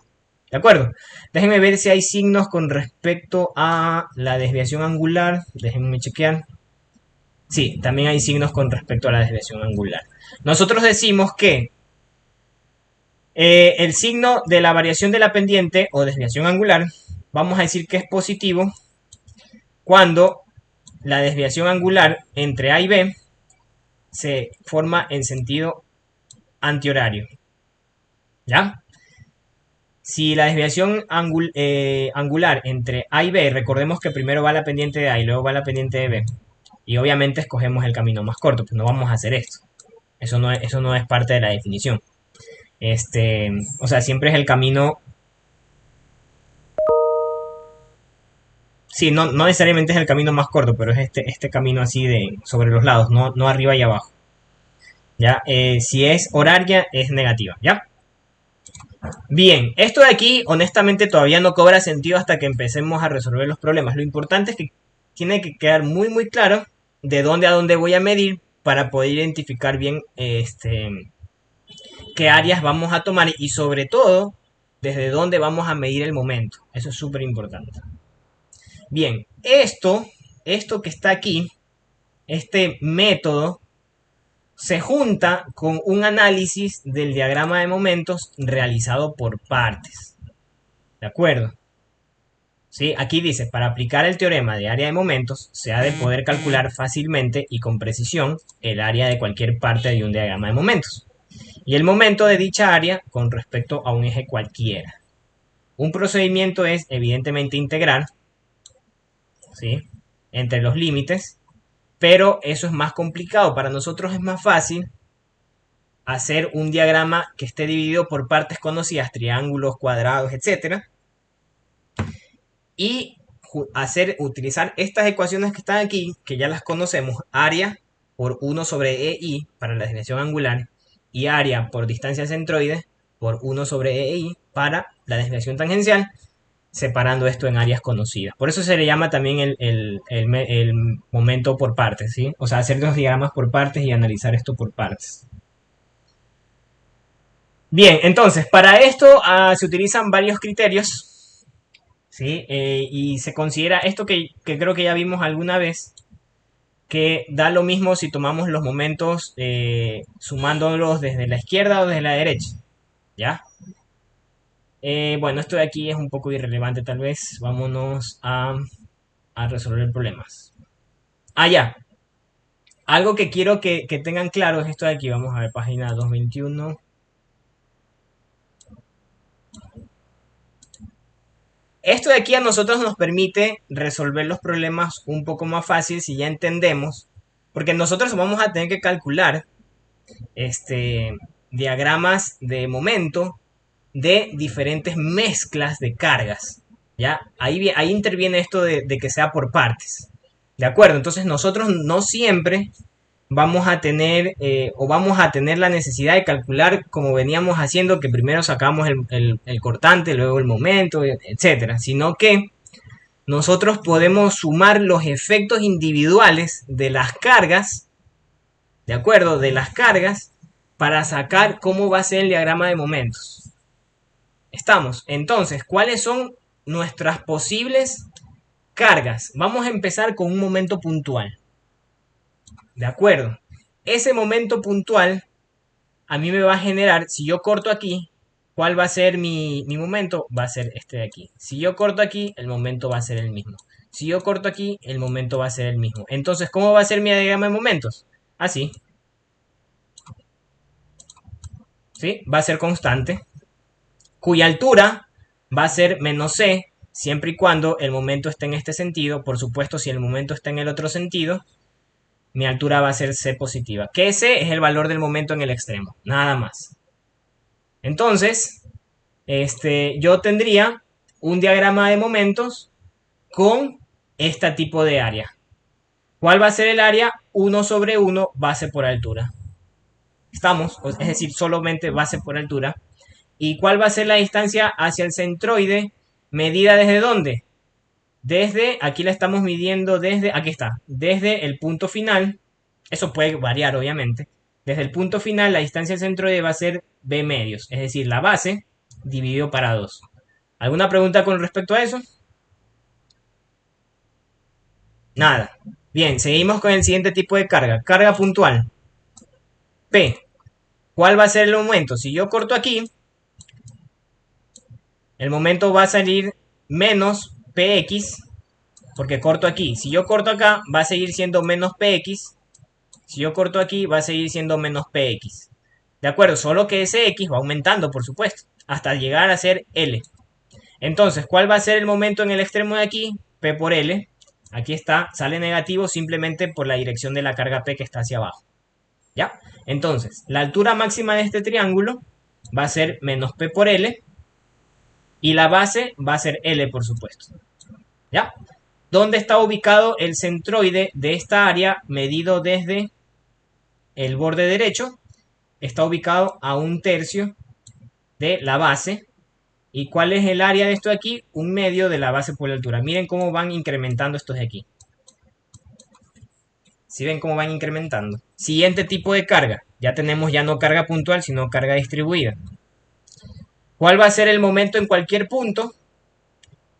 ¿De acuerdo? Déjenme ver si hay signos con respecto a la desviación angular. Déjenme chequear. Sí, también hay signos con respecto a la desviación angular. Nosotros decimos que el signo de la variación de la pendiente o desviación angular, vamos a decir que es positivo cuando la desviación angular entre A y B se forma en sentido antihorario. ¿Ya? Si la desviación angular entre A y B, recordemos que primero va la pendiente de A y luego va la pendiente de B. Y obviamente escogemos el camino más corto, pues no vamos a hacer esto. Eso no es parte de la definición. O sea, siempre es el camino. Sí, no necesariamente es el camino más corto, pero es este camino así sobre los lados, no arriba y abajo. ¿Ya? Si es horaria, es negativa, ¿ya? Bien, esto de aquí honestamente todavía no cobra sentido hasta que empecemos a resolver los problemas. Lo importante es que tiene que quedar muy muy claro de dónde a dónde voy a medir para poder identificar bien qué áreas vamos a tomar y sobre todo desde dónde vamos a medir el momento. Eso es súper importante. Bien, esto que está aquí, este método, se junta con un análisis del diagrama de momentos realizado por partes. ¿De acuerdo? ¿Sí? Aquí dice, para aplicar el teorema de área de momentos, se ha de poder calcular fácilmente y con precisión el área de cualquier parte de un diagrama de momentos. Y el momento de dicha área con respecto a un eje cualquiera. Un procedimiento es, evidentemente, integrar, ¿sí?, entre los límites pero eso es más complicado. Para nosotros es más fácil hacer un diagrama que esté dividido por partes conocidas, triángulos, cuadrados, etcétera, y utilizar estas ecuaciones que están aquí, que ya las conocemos, área por 1 sobre EI para la desviación angular y área por distancia centroide por 1 sobre EI para la desviación tangencial, separando esto en áreas conocidas. Por eso se le llama también el momento por partes, ¿sí? O sea, hacer los diagramas por partes y analizar esto por partes. Bien, entonces, para esto se utilizan varios criterios, ¿sí? Y se considera esto que creo que ya vimos alguna vez, que da lo mismo si tomamos los momentos sumándolos desde la izquierda o desde la derecha, ¿ya? Bueno, esto de aquí es un poco irrelevante tal vez. Vámonos a resolver problemas. Ya. Algo que quiero que tengan claro es esto de aquí. Vamos a ver página 221. Esto de aquí a nosotros nos permite resolver los problemas un poco más fácil si ya entendemos. Porque nosotros vamos a tener que calcular diagramas de momento de diferentes mezclas de cargas. ¿Ya? Ahí interviene esto de que sea por partes. ¿De acuerdo? Entonces nosotros no siempre vamos a tener la necesidad de calcular como veníamos haciendo, que primero sacamos el cortante, luego el momento, etcétera, sino que nosotros podemos sumar los efectos individuales de las cargas, ¿de acuerdo? De las cargas para sacar cómo va a ser el diagrama de momentos. Estamos. Entonces, ¿cuáles son nuestras posibles cargas? Vamos a empezar con un momento puntual. ¿De acuerdo? Ese momento puntual a mí me va a generar, si yo corto aquí, ¿cuál va a ser mi momento? Va a ser este de aquí. Si yo corto aquí, el momento va a ser el mismo. Si yo corto aquí, el momento va a ser el mismo. Entonces, ¿cómo va a ser mi diagrama de momentos? Así. ¿Sí? Va a ser constante. Cuya altura va a ser menos c, siempre y cuando el momento esté en este sentido. Por supuesto, si el momento está en el otro sentido, mi altura va a ser c positiva. Que c es el valor del momento en el extremo, nada más. Entonces, yo tendría un diagrama de momentos con este tipo de área. ¿Cuál va a ser el área? 1 sobre 1 base por altura. ¿Estamos? Es decir, solamente base por altura. ¿Y cuál va a ser la distancia hacia el centroide? ¿Medida desde dónde? Desde, aquí la estamos midiendo desde, aquí está, desde el punto final. Eso puede variar, obviamente. Desde el punto final, la distancia al centroide va a ser b medios, es decir, la base dividido para 2. ¿Alguna pregunta con respecto a eso? Nada. Bien, seguimos con el siguiente tipo de carga. Carga puntual. P. ¿Cuál va a ser el momento? Si yo corto aquí, el momento va a salir menos px, porque corto aquí. Si yo corto acá, va a seguir siendo menos px. Si yo corto aquí, va a seguir siendo menos px. ¿De acuerdo? Solo que ese x va aumentando, por supuesto, hasta llegar a ser L. Entonces, ¿cuál va a ser el momento en el extremo de aquí? P por L. Aquí está, sale negativo simplemente por la dirección de la carga P que está hacia abajo. ¿Ya? Entonces, la altura máxima de este triángulo va a ser menos P por L. Y la base va a ser L, por supuesto. ¿Ya? ¿Dónde está ubicado el centroide de esta área medido desde el borde derecho? Está ubicado a 1/3 de la base. ¿Y cuál es el área de esto de aquí? 1/2 de la base por la altura. Miren cómo van incrementando estos de aquí. ¿Sí ven cómo van incrementando? Siguiente tipo de carga. Ya tenemos ya no carga puntual, sino carga distribuida. ¿Cuál va a ser el momento en cualquier punto?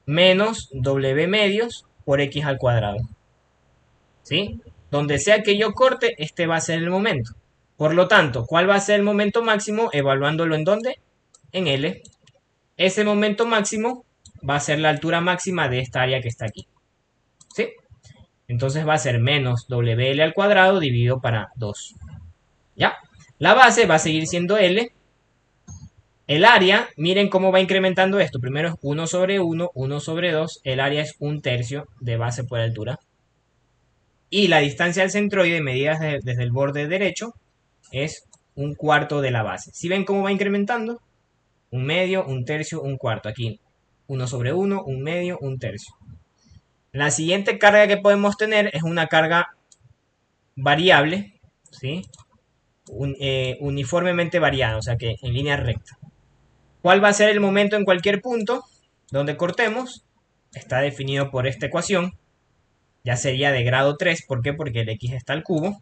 Menos W medios por X al cuadrado. ¿Sí? Donde sea que yo corte, este va a ser el momento. Por lo tanto, ¿cuál va a ser el momento máximo? Evaluándolo en ¿dónde? En L. Ese momento máximo va a ser la altura máxima de esta área que está aquí. ¿Sí? Entonces va a ser menos WL al cuadrado dividido para 2. ¿Ya? La base va a seguir siendo L. El área, miren cómo va incrementando esto. Primero es 1 sobre 1, 1 sobre 2. El área es 1/3 de base por altura. Y la distancia al centroide medida desde el borde derecho es un cuarto de la base. ¿Sí ven cómo va incrementando? Un medio, un tercio, un cuarto. Aquí 1/1, un medio, un tercio. La siguiente carga que podemos tener es una carga variable, ¿sí? Uniformemente variada, o sea que en línea recta. ¿Cuál va a ser el momento en cualquier punto donde cortemos? Está definido por esta ecuación. Ya sería de grado 3. ¿Por qué? Porque el x está al cubo.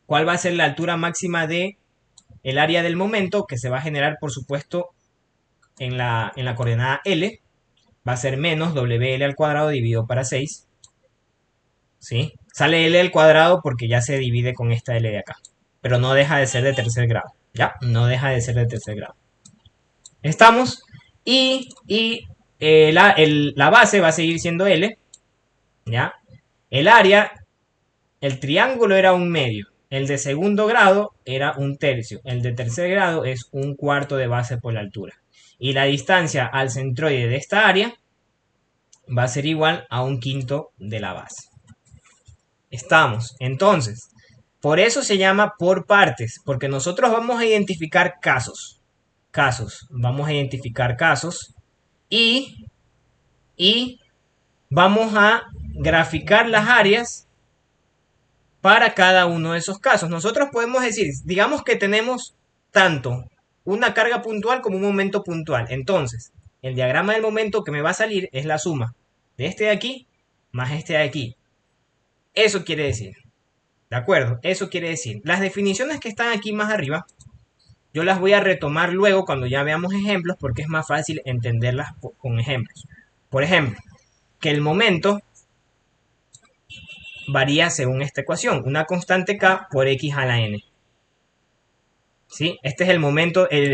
¿Cuál va a ser la altura máxima de el área del momento? Que se va a generar, por supuesto, en la coordenada L. Va a ser menos WL al cuadrado dividido para 6. ¿Sí? Sale L al cuadrado porque ya se divide con esta L de acá. Pero no deja de ser de tercer grado. ¿Ya? No deja de ser de tercer grado. Estamos. La base va a seguir siendo L. ¿Ya? El área, el triángulo era un medio. El de segundo grado era un tercio. El de tercer grado es un cuarto de base por la altura. Y la distancia al centroide de esta área va a ser igual a un quinto de la base. Estamos. Entonces, por eso se llama por partes, porque nosotros vamos a identificar casos. Vamos a identificar casos y vamos a graficar las áreas para cada uno de esos casos. Nosotros podemos decir, digamos que tenemos tanto una carga puntual como un momento puntual. Entonces, el diagrama del momento que me va a salir es la suma de este de aquí más este de aquí. Eso quiere decir, ¿de acuerdo? Eso quiere decir, las definiciones que están aquí más arriba, yo las voy a retomar luego cuando ya veamos ejemplos porque es más fácil entenderlas con ejemplos. Por ejemplo, que el momento varía según esta ecuación, una constante k por x a la n. ¿Sí? Este es el momento, el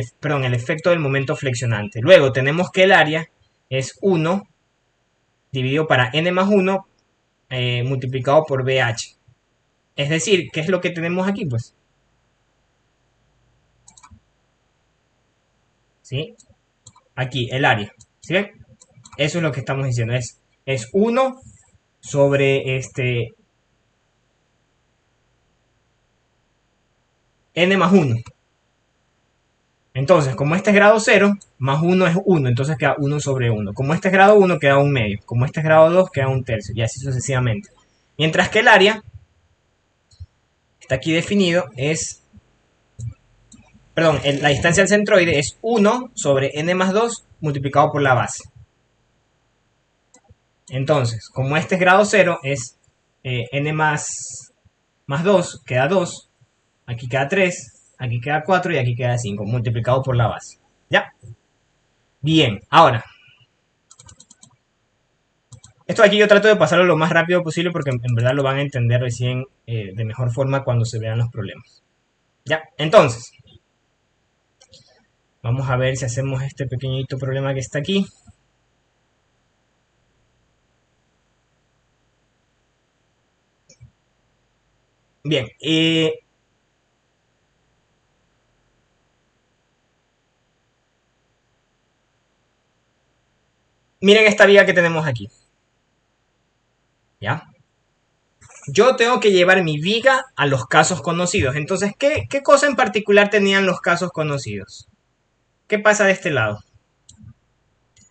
efecto del momento flexionante. Luego tenemos que el área es 1 dividido para n más 1 multiplicado por BH. Es decir, ¿qué es lo que tenemos aquí? Pues, ¿sí? Aquí, el área. ¿Sí ven? Eso es lo que estamos diciendo. Es 1 sobre n más 1. Entonces, como este es grado 0, más 1 es 1, entonces queda 1 sobre 1. Como este es grado 1, queda un medio. Como este es grado 2, queda un tercio. Y así sucesivamente. Mientras que el área, está aquí definido, es... Perdón, la distancia al centroide es 1 sobre n más 2 multiplicado por la base. Entonces, como este es grado 0, es n más 2, queda 2. Aquí queda 3. Aquí queda 4 y aquí queda 5, multiplicado por la base. ¿Ya? Bien, ahora. Esto aquí yo trato de pasarlo lo más rápido posible porque en verdad lo van a entender recién de mejor forma cuando se vean los problemas. ¿Ya? Entonces, vamos a ver si hacemos este pequeñito problema que está aquí. Bien, miren esta viga que tenemos aquí. ¿Ya? Yo tengo que llevar mi viga a los casos conocidos. Entonces, ¿qué cosa en particular tenían los casos conocidos? ¿Qué pasa de este lado?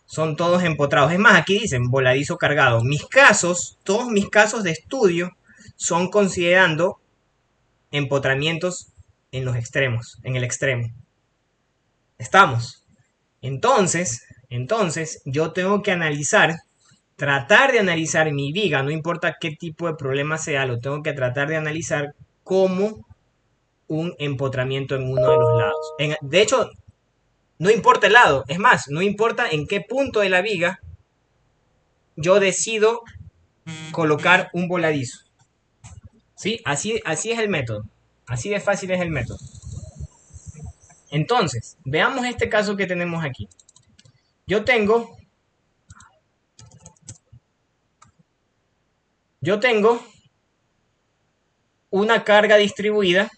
Son todos empotrados. Es más, aquí dicen voladizo cargado. Mis casos, todos mis casos de estudio son considerando empotramientos en los extremos, en el extremo. ¿Estamos? Entonces, yo tengo que analizar, tratar de analizar mi viga, no importa qué tipo de problema sea, lo tengo que tratar de analizar como un empotramiento en uno de los lados. De hecho, no importa el lado, es más, no importa en qué punto de la viga yo decido colocar un voladizo. ¿Sí? Así es el método. Así de fácil es el método. Entonces, veamos este caso que tenemos aquí. Yo tengo una carga distribuida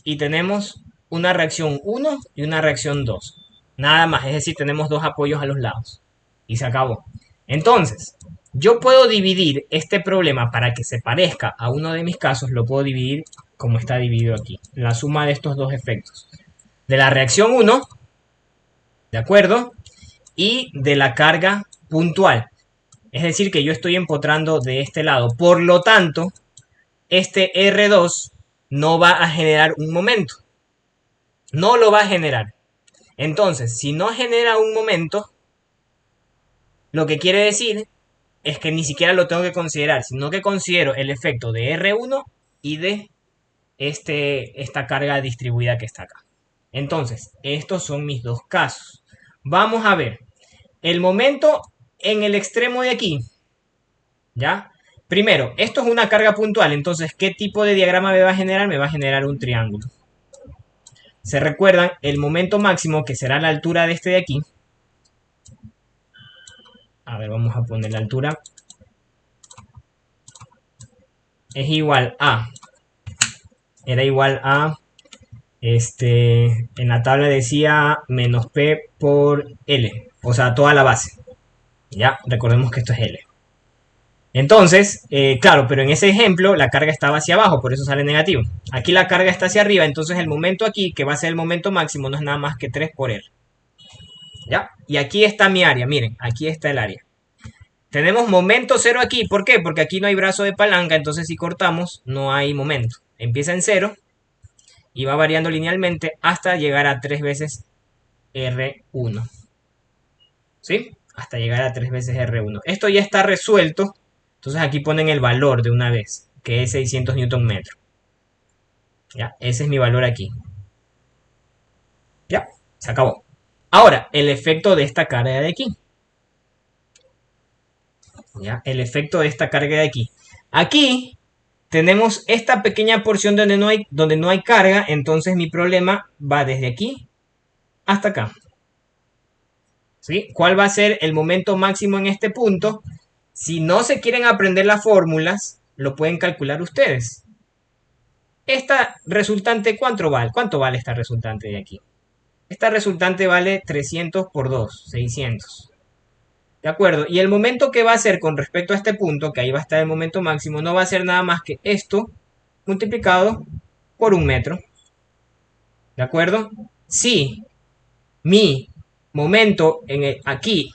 y tenemos una reacción 1 y una reacción 2. Nada más, es decir, tenemos dos apoyos a los lados. Y se acabó. Entonces, Yo puedo dividir este problema para que se parezca a uno de mis casos, lo puedo dividir como está dividido aquí. La suma de estos dos efectos. De la reacción 1, ¿de acuerdo? Y de la carga puntual. Es decir, que yo estoy empotrando de este lado. Por lo tanto, este R2 no va a generar un momento. No lo va a generar. Entonces, si no genera un momento, lo que quiere decir es que ni siquiera lo tengo que considerar, sino que considero el efecto de R1 y de esta carga distribuida que está acá. Entonces, estos son mis dos casos. Vamos a ver. El momento en el extremo de aquí, ¿ya? Primero, esto es una carga puntual, entonces, ¿qué tipo de diagrama me va a generar? Me va a generar un triángulo. ¿Se recuerdan? El momento máximo, que será la altura de este de aquí. A ver, vamos a poner la altura. Es igual a... Era igual a... en la tabla decía menos P por L. O sea, toda la base. Ya, recordemos que esto es L. Entonces, claro, pero en ese ejemplo la carga estaba hacia abajo, por eso sale negativo. Aquí la carga está hacia arriba, entonces el momento aquí, que va a ser el momento máximo, no es nada más que 3 por L. ¿Ya? Y aquí está mi área, miren, aquí está el área. Tenemos momento cero aquí, ¿por qué? Porque aquí no hay brazo de palanca, entonces si cortamos, no hay momento. Empieza en 0 y va variando linealmente hasta llegar a 3 veces R1. ¿Sí? Hasta llegar a 3 veces R1. Esto ya está resuelto. Entonces aquí ponen el valor de una vez, que es 600 Nm. ¿Ya? Ese es mi valor aquí. Ya, se acabó. Ahora, el efecto de esta carga de aquí. ¿Ya? El efecto de esta carga de aquí. Aquí tenemos esta pequeña porción donde no hay carga, entonces mi problema va desde aquí hasta acá. ¿Sí? ¿Cuál va a ser el momento máximo en este punto? Si no se quieren aprender las fórmulas, lo pueden calcular ustedes. Esta resultante, ¿cuánto vale? ¿Cuánto vale esta resultante de aquí? Esta resultante vale 300 por 2, 600. ¿De acuerdo? Y el momento que va a ser con respecto a este punto, que ahí va a estar el momento máximo, no va a ser nada más que esto multiplicado por 1 metro. ¿De acuerdo? Si mi momento aquí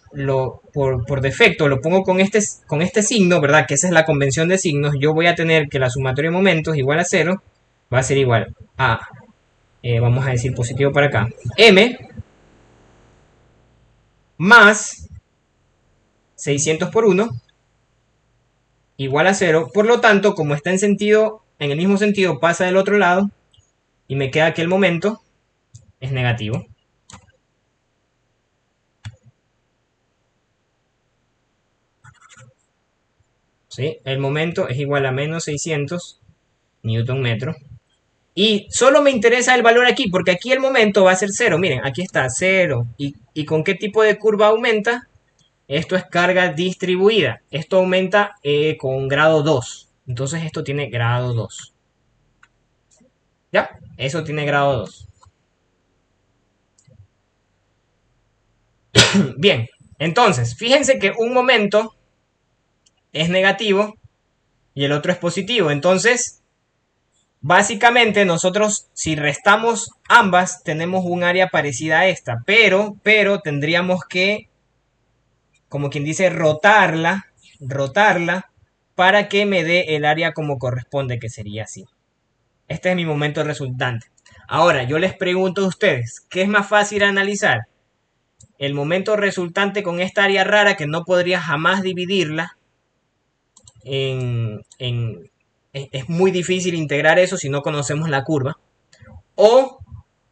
por defecto lo pongo con este signo, ¿verdad? Que esa es la convención de signos. Yo voy a tener que la sumatoria de momentos igual a 0 va a ser igual a, vamos a decir positivo para acá, m más 600 por 1 igual a 0. Por lo tanto, como está en el mismo sentido, pasa del otro lado y me queda que el momento es negativo. ¿Sí? El momento es igual a menos 600 Newton metro. Y solo me interesa el valor aquí, porque aquí el momento va a ser 0. Miren, aquí está 0. ¿Y con qué tipo de curva aumenta? Esto es carga distribuida. Esto aumenta con grado 2. Entonces esto tiene grado 2. ¿Ya? Eso tiene grado 2. Bien, entonces, fíjense que un momento es negativo y el otro es positivo. Entonces, básicamente nosotros si restamos ambas tenemos un área parecida a esta, pero tendríamos que, como quien dice, rotarla para que me dé el área como corresponde, que sería así. Este es mi momento resultante. Ahora, yo les pregunto a ustedes, ¿qué es más fácil analizar? El momento resultante con esta área rara que no podría jamás dividirla es muy difícil integrar eso si no conocemos la curva. O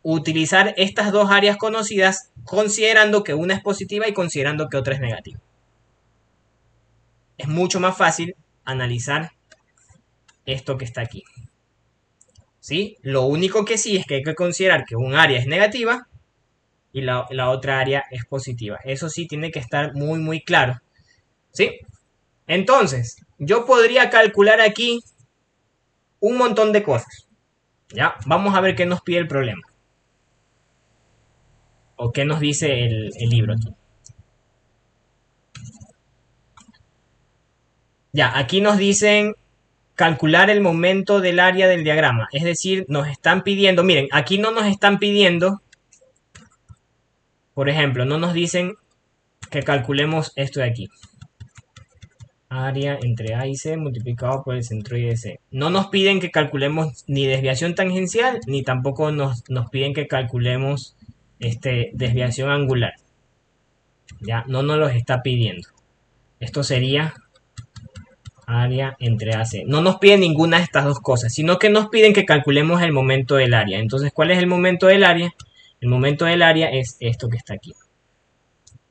utilizar estas dos áreas conocidas considerando que una es positiva y considerando que otra es negativa. Es mucho más fácil analizar esto que está aquí. ¿Sí? Lo único que sí es que hay que considerar que un área es negativa y la otra área es positiva. Eso sí tiene que estar muy, muy claro. ¿Sí? Entonces, yo podría calcular aquí un montón de cosas. ¿Ya? Vamos a ver qué nos pide el problema. O qué nos dice el libro aquí. Ya, aquí nos dicen calcular el momento del área del diagrama. Es decir, nos están pidiendo, miren, aquí no nos están pidiendo, por ejemplo, no nos dicen que calculemos esto de aquí. Área entre A y C multiplicado por el centroide C. No nos piden que calculemos ni desviación tangencial, ni tampoco nos piden que calculemos desviación angular. Ya, no nos los está pidiendo. Esto sería área entre A y C. No nos piden ninguna de estas dos cosas, sino que nos piden que calculemos el momento del área. Entonces, ¿cuál es el momento del área? El momento del área es esto que está aquí.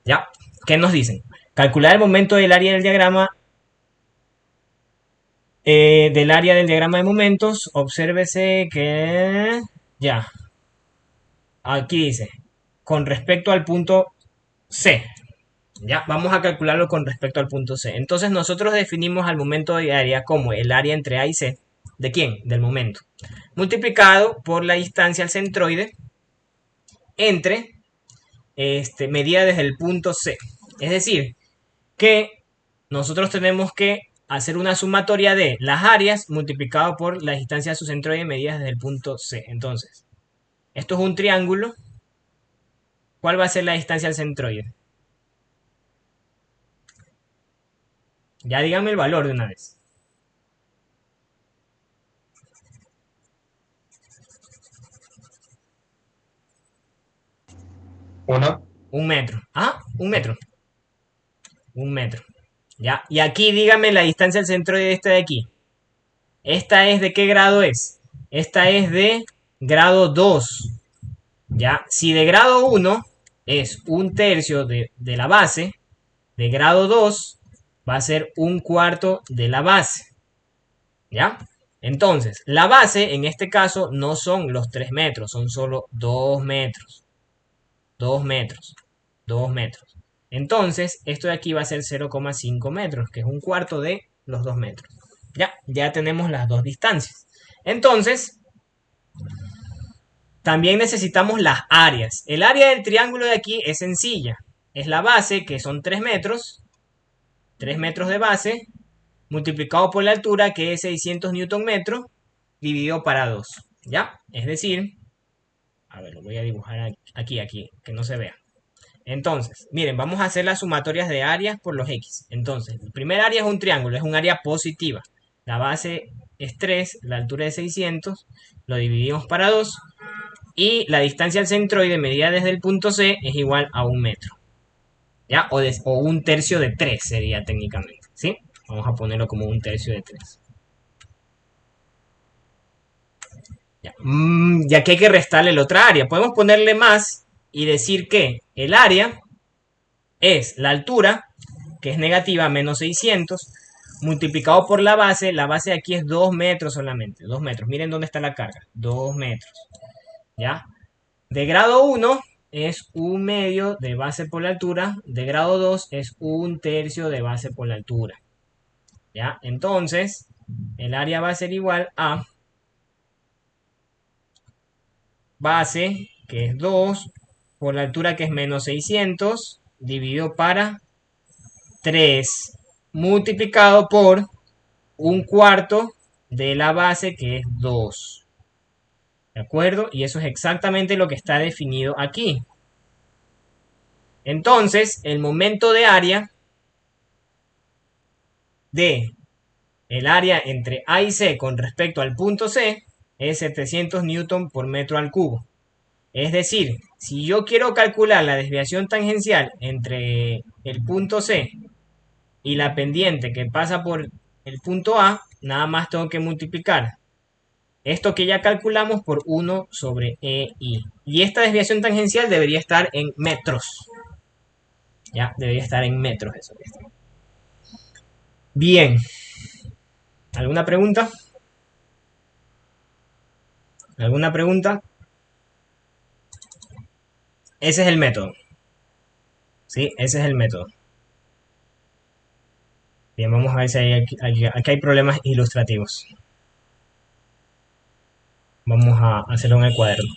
¿Ya? ¿Qué nos dicen? Calcular el momento del área del diagrama de momentos. Obsérvese que ya. Aquí dice, con respecto al punto C. Ya, vamos a calcularlo con respecto al punto C. Entonces nosotros definimos al momento de área como el área entre A y C. ¿De quién? Del momento. Multiplicado por la distancia al centroide entre medida desde el punto C. Es decir, que nosotros tenemos que hacer una sumatoria de las áreas multiplicado por la distancia a su centroide medida desde el punto C. Entonces, esto es un triángulo. ¿Cuál va a ser la distancia al centroide? Ya díganme el valor de una vez. 1. 1 metro. Ah, 1 metro. 1 metro. Ya. Y aquí díganme la distancia al centroide de esta de aquí. ¿Esta es de qué grado es? Esta es de grado 2. Ya. Si de grado 1 es 1/3 de la base, de grado 2 va a ser 1/4 de la base. ¿Ya? Entonces, la base en este caso no son los 3 metros, son solo 2 metros. 2 metros. 2 metros. Entonces, esto de aquí va a ser 0,5 metros, que es 1/4 de los 2 metros. Ya tenemos las dos distancias. Entonces, también necesitamos las áreas. El área del triángulo de aquí es sencilla. Es la base, que son 3 metros. 3 metros de base, multiplicado por la altura, que es 600 newton metros, dividido para 2. ¿Ya? Es decir, a ver, lo voy a dibujar aquí, que no se vea. Entonces, miren, vamos a hacer las sumatorias de áreas por los X. Entonces, el primer área es un triángulo, es un área positiva. La base es 3, la altura es 600, lo dividimos para 2. Y la distancia al centroide medida desde el punto C es igual a 1 metro. ¿Ya? O 1/3 de 3 sería técnicamente. ¿Sí? Vamos a ponerlo como 1/3 de 3. Ya que hay que restarle la otra área. Podemos ponerle más y decir que el área es la altura, que es negativa, menos 600, multiplicado por la base. La base aquí es 2 metros solamente. 2 metros. Miren dónde está la carga. 2 metros. ¿Ya? De grado 1 es 1/2 de base por la altura. De grado 2 es 1/3 de base por la altura. ¿Ya? Entonces, el área va a ser igual a base, que es 2, por la altura, que es menos 600, dividido para 3, multiplicado por 1/4 de la base, que es 2. ¿De acuerdo? Y eso es exactamente lo que está definido aquí. Entonces, el momento de área de el área entre A y C con respecto al punto C es 700 newton por metro al cubo. Es decir, si yo quiero calcular la desviación tangencial entre el punto C y la pendiente que pasa por el punto A, nada más tengo que multiplicar esto que ya calculamos por 1 sobre EI. Y esta desviación tangencial debería estar en metros. Ya, debería estar en metros eso. Bien. ¿Alguna pregunta? ¿Alguna pregunta? Ese es el método. ¿Sí? Ese es el método. Bien, vamos a ver si aquí hay problemas ilustrativos. Vamos a hacerlo en el cuaderno.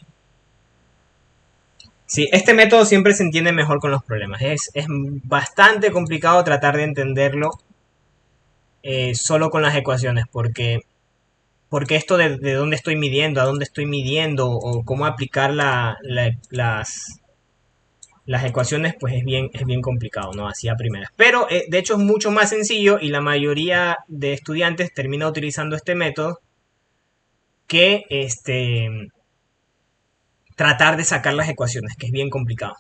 Sí, este método siempre se entiende mejor con los problemas. Es bastante complicado tratar de entenderlo solo con las ecuaciones, porque esto de dónde estoy midiendo, a dónde estoy midiendo o cómo aplicar las ecuaciones, pues es bien complicado, ¿no? Así a primeras. Pero de hecho es mucho más sencillo y la mayoría de estudiantes termina utilizando este método que tratar de sacar las ecuaciones, que es bien complicado.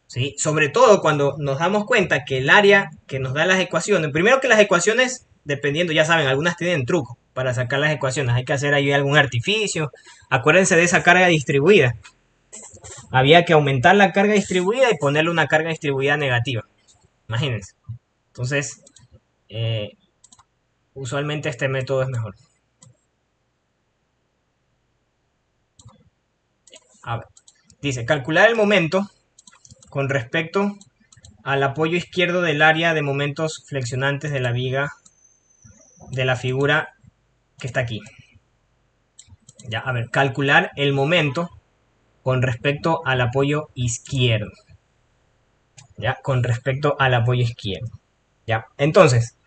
¿Sí? Sobre todo cuando nos damos cuenta que el área que nos da las ecuaciones, primero que las ecuaciones, dependiendo, ya saben, algunas tienen truco para sacar las ecuaciones, hay que hacer ahí algún artificio. Acuérdense de esa carga distribuida. Había que aumentar la carga distribuida y ponerle una carga distribuida negativa. Imagínense. Entonces, eh, usualmente este método es mejor. A ver, dice, calcular el momento con respecto al apoyo izquierdo del área de momentos flexionantes de la viga de la figura que está aquí. Ya, a ver, calcular el momento con respecto al apoyo izquierdo. Ya, con respecto al apoyo izquierdo. Ya, entonces,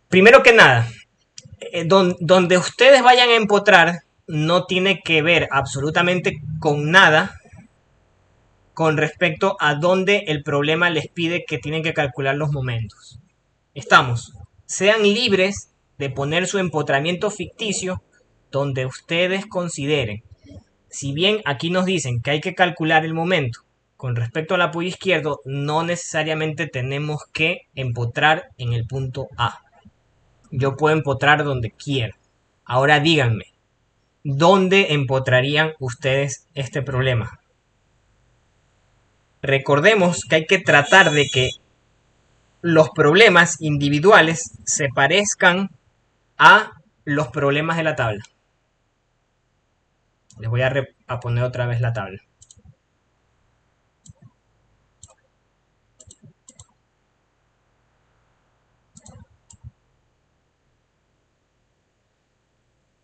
primero que nada, donde ustedes vayan a empotrar no tiene que ver absolutamente con nada con respecto a dónde el problema les pide que tienen que calcular los momentos. Estamos, sean libres de poner su empotramiento ficticio donde ustedes consideren. Si bien aquí nos dicen que hay que calcular el momento con respecto al apoyo izquierdo, no necesariamente tenemos que empotrar en el punto A. Yo puedo empotrar donde quiera. Ahora díganme, ¿dónde empotrarían ustedes este problema? Recordemos que hay que tratar de que los problemas individuales se parezcan a los problemas de la tabla. Les voy a poner otra vez la tabla.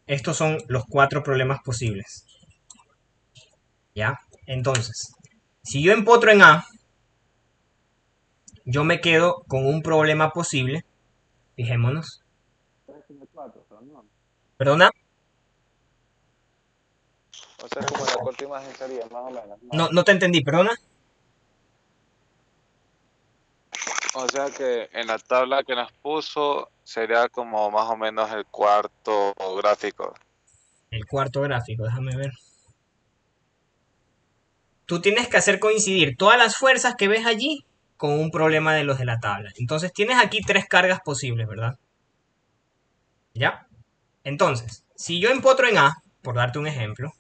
Estos son los 4 problemas posibles. ¿Ya? Entonces, si yo empotro en A, yo me quedo con un problema posible. Fijémonos. ¿Perdona? O sea, como la corte imagen sería, más o menos. No te entendí, perdona. O sea que en la tabla que nos puso sería como más o menos el cuarto gráfico. El cuarto gráfico, déjame ver. Tú tienes que hacer coincidir todas las fuerzas que ves allí con un problema de los de la tabla. Entonces tienes aquí 3 cargas posibles, ¿verdad? ¿Ya? Entonces, si yo empotro en A, por darte un ejemplo,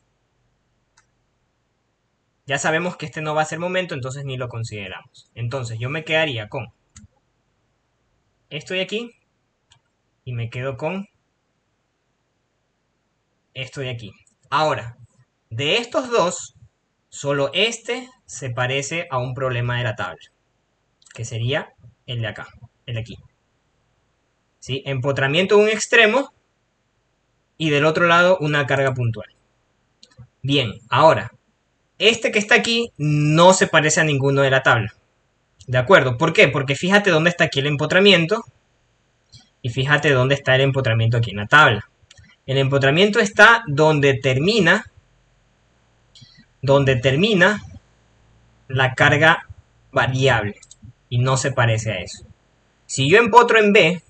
ya sabemos que este no va a ser momento, entonces ni lo consideramos. Entonces yo me quedaría con esto de aquí y me quedo con esto de aquí. Ahora, de estos dos, solo este se parece a un problema de la tabla, que sería el de acá, el de aquí. ¿Sí? Empotramiento en un extremo y del otro lado una carga puntual. Bien, ahora, este que está aquí no se parece a ninguno de la tabla. ¿De acuerdo? ¿Por qué? Porque fíjate dónde está aquí el empotramiento y fíjate dónde está el empotramiento aquí en la tabla. El empotramiento está donde termina la carga variable y no se parece a eso. Si yo empotro en B,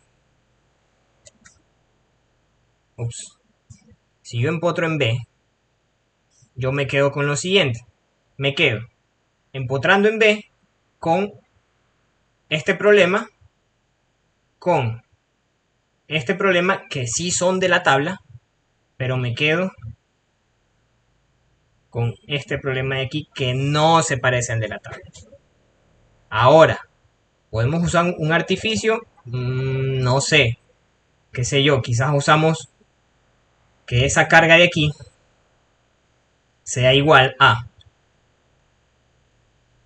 si yo empotro en B, yo me quedo con lo siguiente. Me quedo empotrando en B con este problema, con este problema que sí son de la tabla, pero me quedo con este problema de aquí que no se parece al de la tabla. Ahora, ¿podemos usar un artificio? No sé, qué sé yo, quizás usamos que esa carga de aquí sea igual a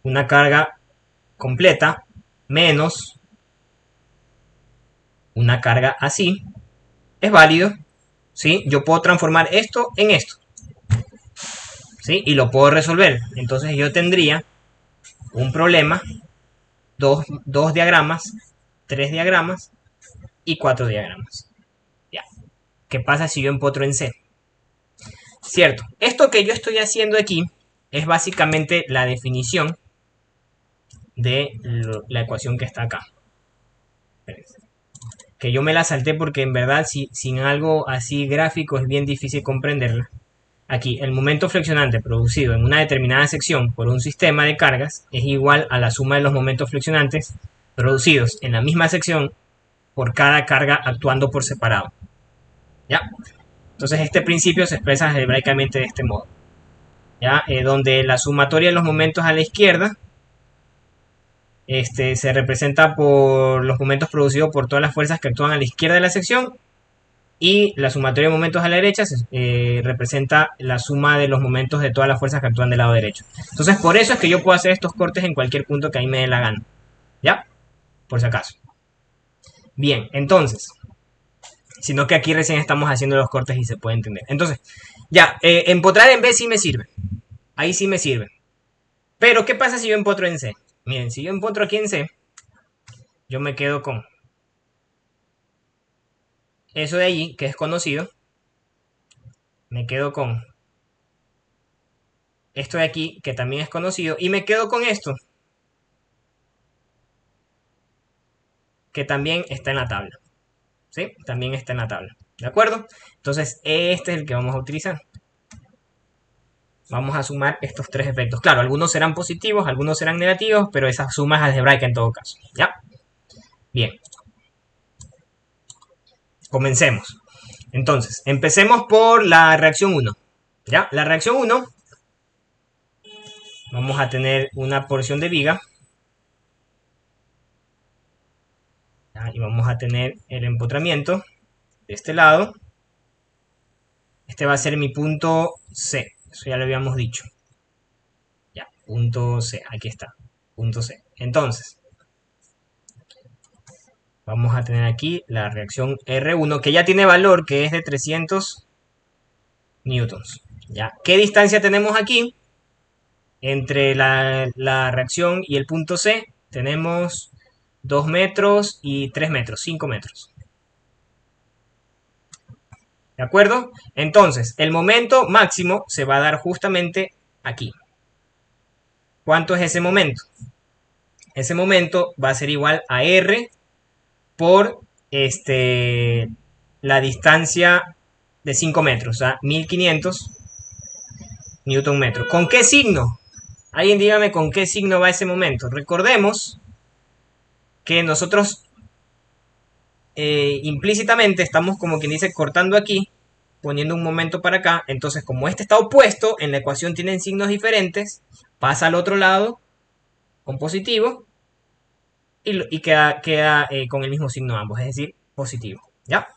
una carga completa menos una carga así. Es válido, ¿sí? Yo puedo transformar esto en esto, ¿sí? Y lo puedo resolver. Entonces yo tendría un problema, dos diagramas, 3 diagramas, y 4 diagramas. Ya. ¿Qué pasa si yo empotro en C? Cierto, esto que yo estoy haciendo aquí es básicamente la definición de la ecuación que está acá. Que yo me la salté porque en verdad sin algo así gráfico es bien difícil comprenderla. Aquí, el momento flexionante producido en una determinada sección por un sistema de cargas es igual a la suma de los momentos flexionantes producidos en la misma sección por cada carga actuando por separado. ¿Ya? Entonces este principio se expresa algebraicamente de este modo. ¿Ya? Donde la sumatoria de los momentos a la izquierda se representa por los momentos producidos por todas las fuerzas que actúan a la izquierda de la sección, y la sumatoria de momentos a la derecha representa la suma de los momentos de todas las fuerzas que actúan del lado derecho. Entonces por eso es que yo puedo hacer estos cortes en cualquier punto que a mí me dé la gana. ¿Ya? Por si acaso. Bien, entonces, sino que aquí recién estamos haciendo los cortes y se puede entender. Entonces, ya, empotrar en B sí me sirve. Ahí sí me sirve. Pero, ¿qué pasa si yo empotro en C? Miren, si yo empotro aquí en C, yo me quedo con eso de allí, que es conocido. Me quedo con esto de aquí, que también es conocido. Y me quedo con esto, que también está en la tabla. ¿Sí? También está en la tabla. ¿De acuerdo? Entonces, este es el que vamos a utilizar. Vamos a sumar estos tres efectos. Claro, algunos serán positivos, algunos serán negativos, pero esa suma es algebraica en todo caso. ¿Ya? Bien. Comencemos. Entonces, empecemos por la reacción 1. ¿Ya? La reacción 1, vamos a tener una porción de viga. ¿Ya? Y vamos a tener el empotramiento de este lado. Este va a ser mi punto C. Eso ya lo habíamos dicho. Ya, punto C. Aquí está. Punto C. Entonces, vamos a tener aquí la reacción R1, que ya tiene valor, que es de 300 newtons. ¿Ya? ¿Qué distancia tenemos aquí? Entre la reacción y el punto C tenemos 2 metros y 3 metros, 5 metros. ¿De acuerdo? Entonces, el momento máximo se va a dar justamente aquí. ¿Cuánto es ese momento? Ese momento va a ser igual a R por la distancia de 5 metros, o sea, 1500 newton metro. ¿Con qué signo? Alguien dígame con qué signo va ese momento. Recordemos que nosotros implícitamente estamos, como quien dice, cortando aquí, poniendo un momento para acá. Entonces, como este está opuesto, en la ecuación tienen signos diferentes, pasa al otro lado con positivo y queda con el mismo signo ambos, es decir, positivo. ¿Ya?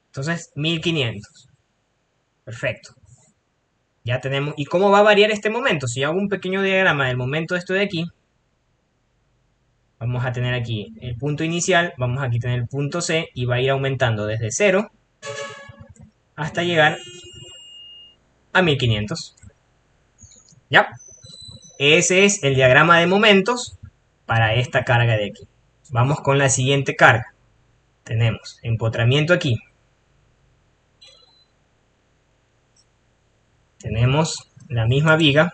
Entonces, 1500. Perfecto. Ya tenemos. ¿Y cómo va a variar este momento? Si yo hago un pequeño diagrama del momento de esto de aquí, vamos a tener aquí el punto inicial, vamos aquí a tener el punto C y va a ir aumentando desde 0 hasta llegar a 1500. ¿Ya? Ese es el diagrama de momentos para esta carga de aquí. Vamos con la siguiente carga. Tenemos empotramiento aquí. Tenemos la misma viga.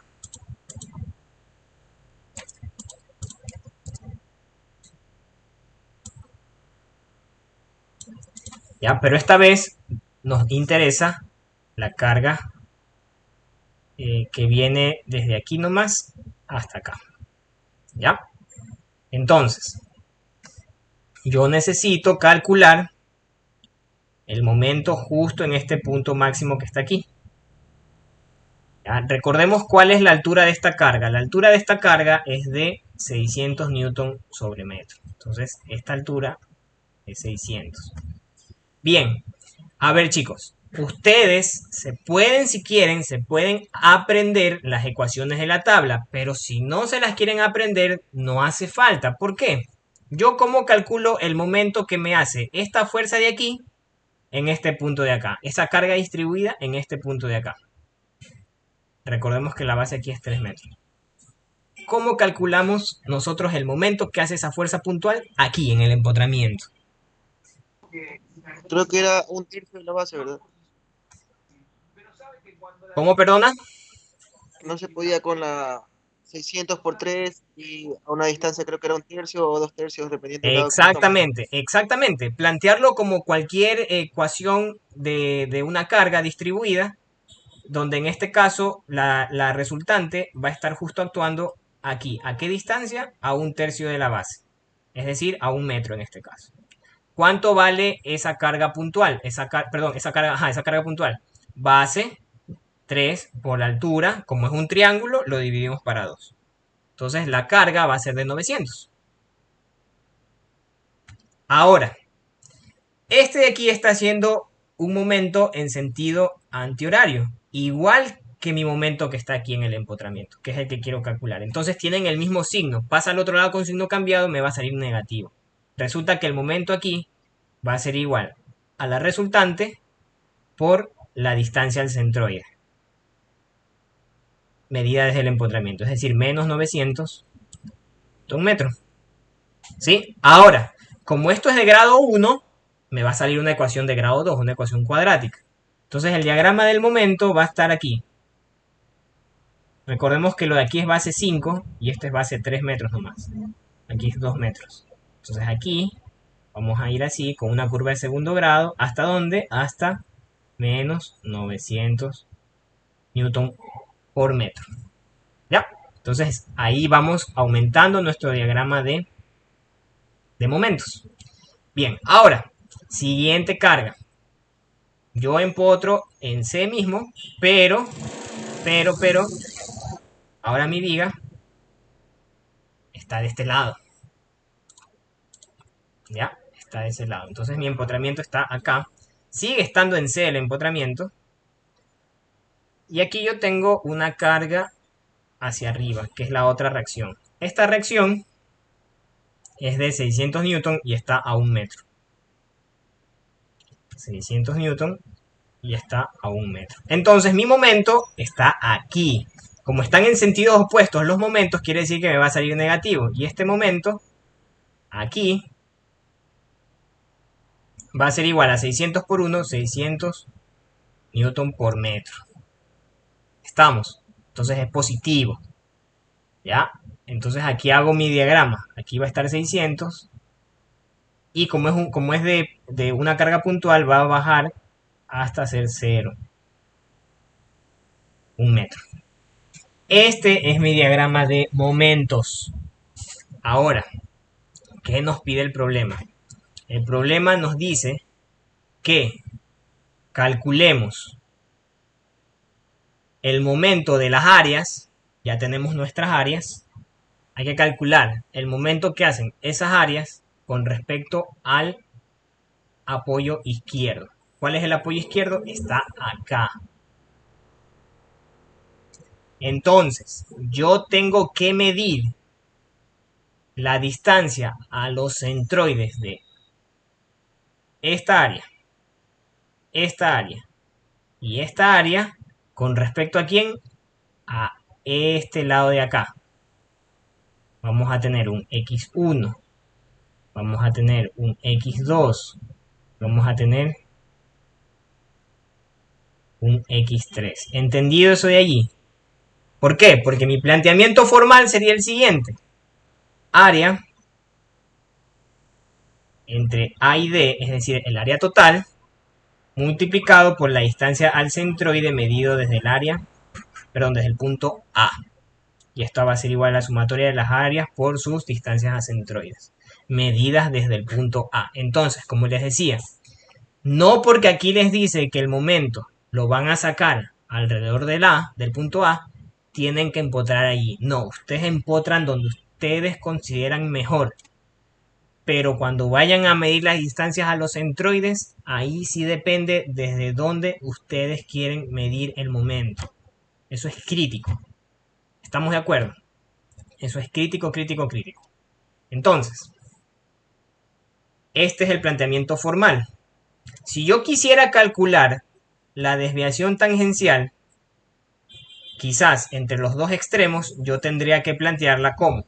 ¿Ya? Pero esta vez nos interesa la carga que viene desde aquí nomás hasta acá. ¿Ya? Entonces, yo necesito calcular el momento justo en este punto máximo que está aquí. ¿Ya? Recordemos cuál es la altura de esta carga. La altura de esta carga es de 600 newton sobre metro. Entonces, esta altura es 600. Bien, a ver chicos, ustedes se pueden, si quieren, se pueden aprender las ecuaciones de la tabla, pero si no se las quieren aprender, no hace falta. ¿Por qué? Yo cómo calculo el momento que me hace esta fuerza de aquí en este punto de acá, esa carga distribuida en este punto de acá. Recordemos que la base aquí es 3 metros. ¿Cómo calculamos nosotros el momento que hace esa fuerza puntual? Aquí, en el empotramiento. Creo que era un tercio de la base, ¿verdad? ¿Cómo, perdona? No se podía con la 600 por 3 y a una distancia creo que era un tercio o dos tercios, dependiendo del lado que uno tome. Exactamente, exactamente. Plantearlo como cualquier ecuación de una carga distribuida, donde en este caso la resultante va a estar justo actuando aquí. ¿A qué distancia? A un tercio de la base. Es decir, a un metro en este caso. ¿Cuánto vale esa carga puntual? Perdón, esa carga puntual. Base 3 por la altura. Como es un triángulo, lo dividimos para 2. Entonces la carga va a ser de 900. Ahora, este de aquí está haciendo un momento en sentido antihorario, igual que mi momento que está aquí en el empotramiento, que es el que quiero calcular. Entonces tienen el mismo signo. Pasa al otro lado con signo cambiado, me va a salir negativo. Resulta que el momento aquí va a ser igual a la resultante por la distancia al centroide, medida desde el empotramiento, es decir, menos 900 de un metro. ¿Sí? Ahora, como esto es de grado 1, me va a salir una ecuación de grado 2, una ecuación cuadrática. Entonces el diagrama del momento va a estar aquí. Recordemos que lo de aquí es base 5 y este es base 3 metros nomás. Aquí es 2 metros. Entonces aquí vamos a ir así con una curva de segundo grado. ¿Hasta dónde? Hasta menos 900 newton por metro. ¿Ya? Entonces ahí vamos aumentando nuestro diagrama de momentos. Bien, ahora, siguiente carga. Yo empotro en C mismo, pero, ahora mi viga está de este lado. ¿Ya? Está de ese lado. Entonces mi empotramiento está acá. Sigue estando en C el empotramiento. Y aquí yo tengo una carga hacia arriba, que es la otra reacción. Esta reacción es de 600 newton y está a un metro. 600 newton y está a un metro. Entonces mi momento está aquí. Como están en sentidos opuestos los momentos, quiere decir que me va a salir negativo. Y este momento, aquí, va a ser igual a 600 por 1, 600 newton por metro. Estamos. Entonces es positivo. ¿Ya? Entonces aquí hago mi diagrama. Aquí va a estar 600. Y como es de una carga puntual, va a bajar hasta ser 0. Un metro. Este es mi diagrama de momentos. Ahora, ¿qué nos pide el problema? El problema nos dice que calculemos el momento de las áreas. Ya tenemos nuestras áreas. Hay que calcular el momento que hacen esas áreas con respecto al apoyo izquierdo. ¿Cuál es el apoyo izquierdo? Está acá. Entonces, yo tengo que medir la distancia a los centroides de esta área y esta área con respecto a quién, a este lado de acá. Vamos a tener un x1, vamos a tener un x2, vamos a tener un x3. ¿Entendido eso de allí? ¿Por qué? Porque mi planteamiento formal sería el siguiente. Área entre A y D, es decir, el área total, multiplicado por la distancia al centroide medido desde desde el punto A. Y esto va a ser igual a la sumatoria de las áreas por sus distancias a centroides, medidas desde el punto A. Entonces, como les decía, no porque aquí les dice que el momento lo van a sacar alrededor del punto A, tienen que empotrar allí. No, ustedes empotran donde ustedes consideran mejor. Pero cuando vayan a medir las distancias a los centroides, ahí sí depende desde dónde ustedes quieren medir el momento. Eso es crítico. ¿Estamos de acuerdo? Eso es crítico, crítico, crítico. Entonces, este es el planteamiento formal. Si yo quisiera calcular la desviación tangencial, quizás entre los dos extremos, yo tendría que plantearla como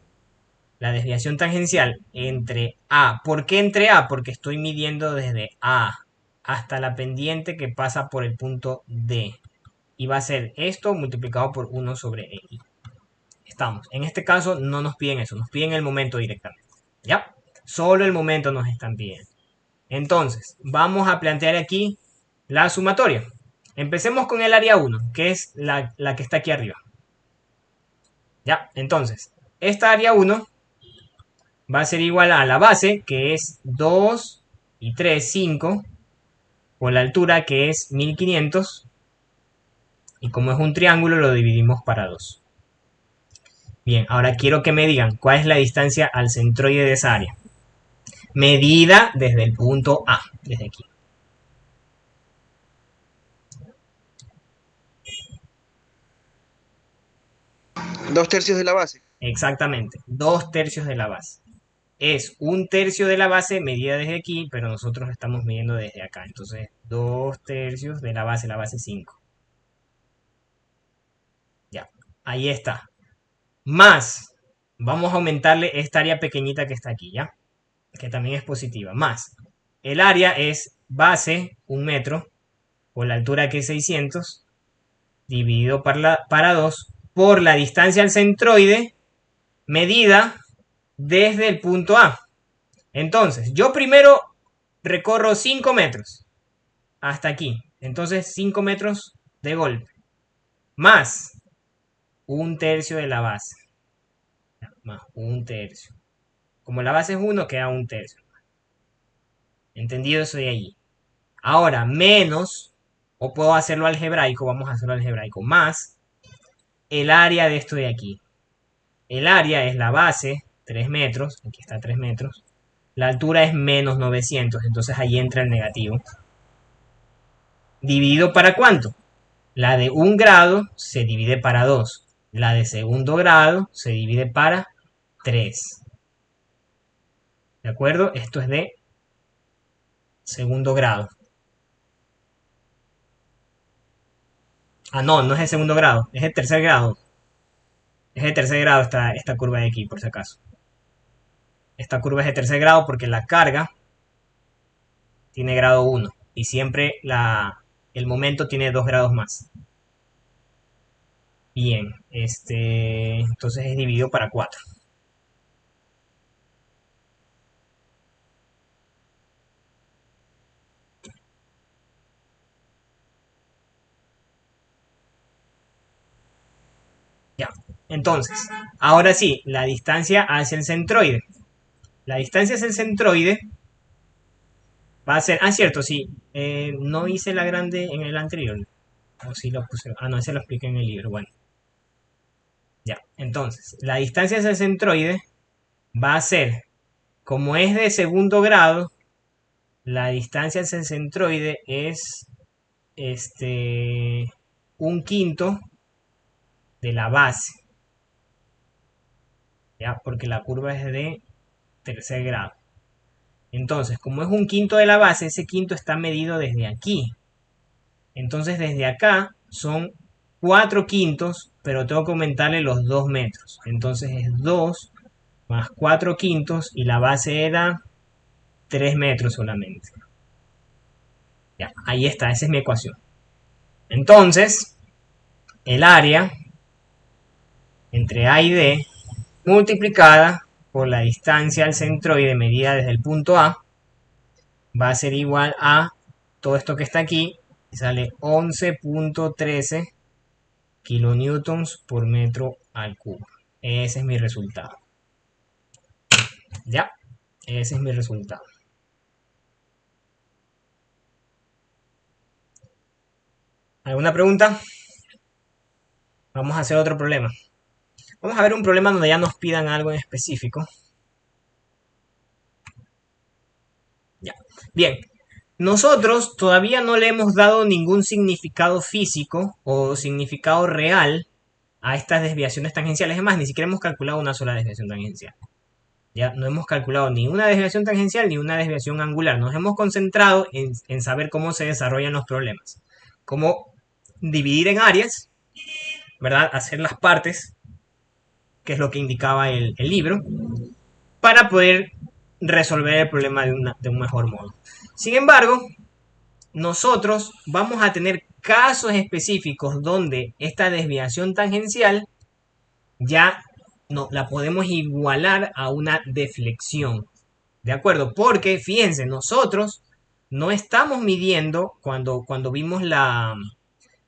la desviación tangencial entre A. ¿Por qué entre A? Porque estoy midiendo desde A hasta la pendiente que pasa por el punto D. Y va a ser esto multiplicado por 1 sobre X. Estamos. En este caso no nos piden eso, nos piden el momento directamente. ¿Ya? Solo el momento nos están pidiendo. Entonces, vamos a plantear aquí la sumatoria. Empecemos con el área 1, que es la que está aquí arriba. Ya, entonces, esta área 1 va a ser igual a la base, que es 2 y 3, 5, por la altura, que es 1500, y como es un triángulo, lo dividimos para 2. Bien, ahora quiero que me digan cuál es la distancia al centroide de esa área. Medida desde el punto A, desde aquí. Dos tercios de la base. Exactamente, 2/3 de la base. Es 1/3 de la base medida desde aquí, pero nosotros estamos midiendo desde acá. Entonces, 2/3 de la base 5. Ya, ahí está. Más, vamos a aumentarle esta área pequeñita que está aquí, ¿ya? Que también es positiva. Más, el área es base, 1 metro, por la altura que es 600, dividido para 2, por la distancia al centroide, medida desde el punto A. Entonces, yo primero recorro 5 metros hasta aquí. Entonces, 5 metros de golpe. Más 1/3 de la base. Más 1/3. Como la base es 1, queda 1/3. ¿Entendido eso de allí? Ahora, menos, o puedo hacerlo algebraico, vamos a hacerlo algebraico, más el área de esto de aquí. El área es la base, 3 metros, aquí está 3 metros. La altura es menos 900, entonces ahí entra el negativo. ¿Dividido para cuánto? La de 1 grado se divide para 2. La de segundo grado se divide para 3. ¿De acuerdo? Esto es de segundo grado. Ah, no, no es de segundo grado, es de tercer grado. Es de tercer grado esta curva de aquí, por si acaso. Esta curva es de tercer grado porque la carga tiene grado 1 y siempre el momento tiene 2 grados más. Bien, entonces es dividido para 4. Ya, entonces, ahora sí, la distancia hacia el centroide. La distancia hacia el centroide va a ser... Ah, cierto, sí. No hice la grande en el anterior. O sí lo puse. Ah, no, ese lo expliqué en el libro. Bueno. Ya, entonces, la distancia hacia el centroide va a ser, como es de segundo grado, la distancia hacia el centroide es 1/5 de la base. Ya, porque la curva es de tercer grado. Entonces, como es 1/5 de la base, ese quinto está medido desde aquí. Entonces, desde acá son 4/5, pero tengo que aumentarle los 2 metros. Entonces, es 2 más 4/5 y la base era 3 metros solamente. Ya, ahí está, esa es mi ecuación. Entonces, el área entre A y D multiplicada por la distancia al centroide medida desde el punto A va a ser igual a todo esto que está aquí y sale 11.13 kilonewtons por metro al cubo. Ese es mi resultado. Ya, ese es mi resultado. ¿Alguna pregunta? Vamos a hacer otro problema. Vamos a ver un problema donde ya nos pidan algo en específico. Ya. Bien. Nosotros todavía no le hemos dado ningún significado físico o significado real a estas desviaciones tangenciales. Es más, ni siquiera hemos calculado una sola desviación tangencial. Ya no hemos calculado ni una desviación tangencial ni una desviación angular. Nos hemos concentrado en saber cómo se desarrollan los problemas. Cómo dividir en áreas, ¿verdad? Hacer las partes que es lo que indicaba el libro, para poder resolver el problema de un mejor modo. Sin embargo, nosotros vamos a tener casos específicos donde esta desviación tangencial ya no la podemos igualar a una deflexión. ¿De acuerdo? Porque fíjense, nosotros no estamos midiendo cuando vimos la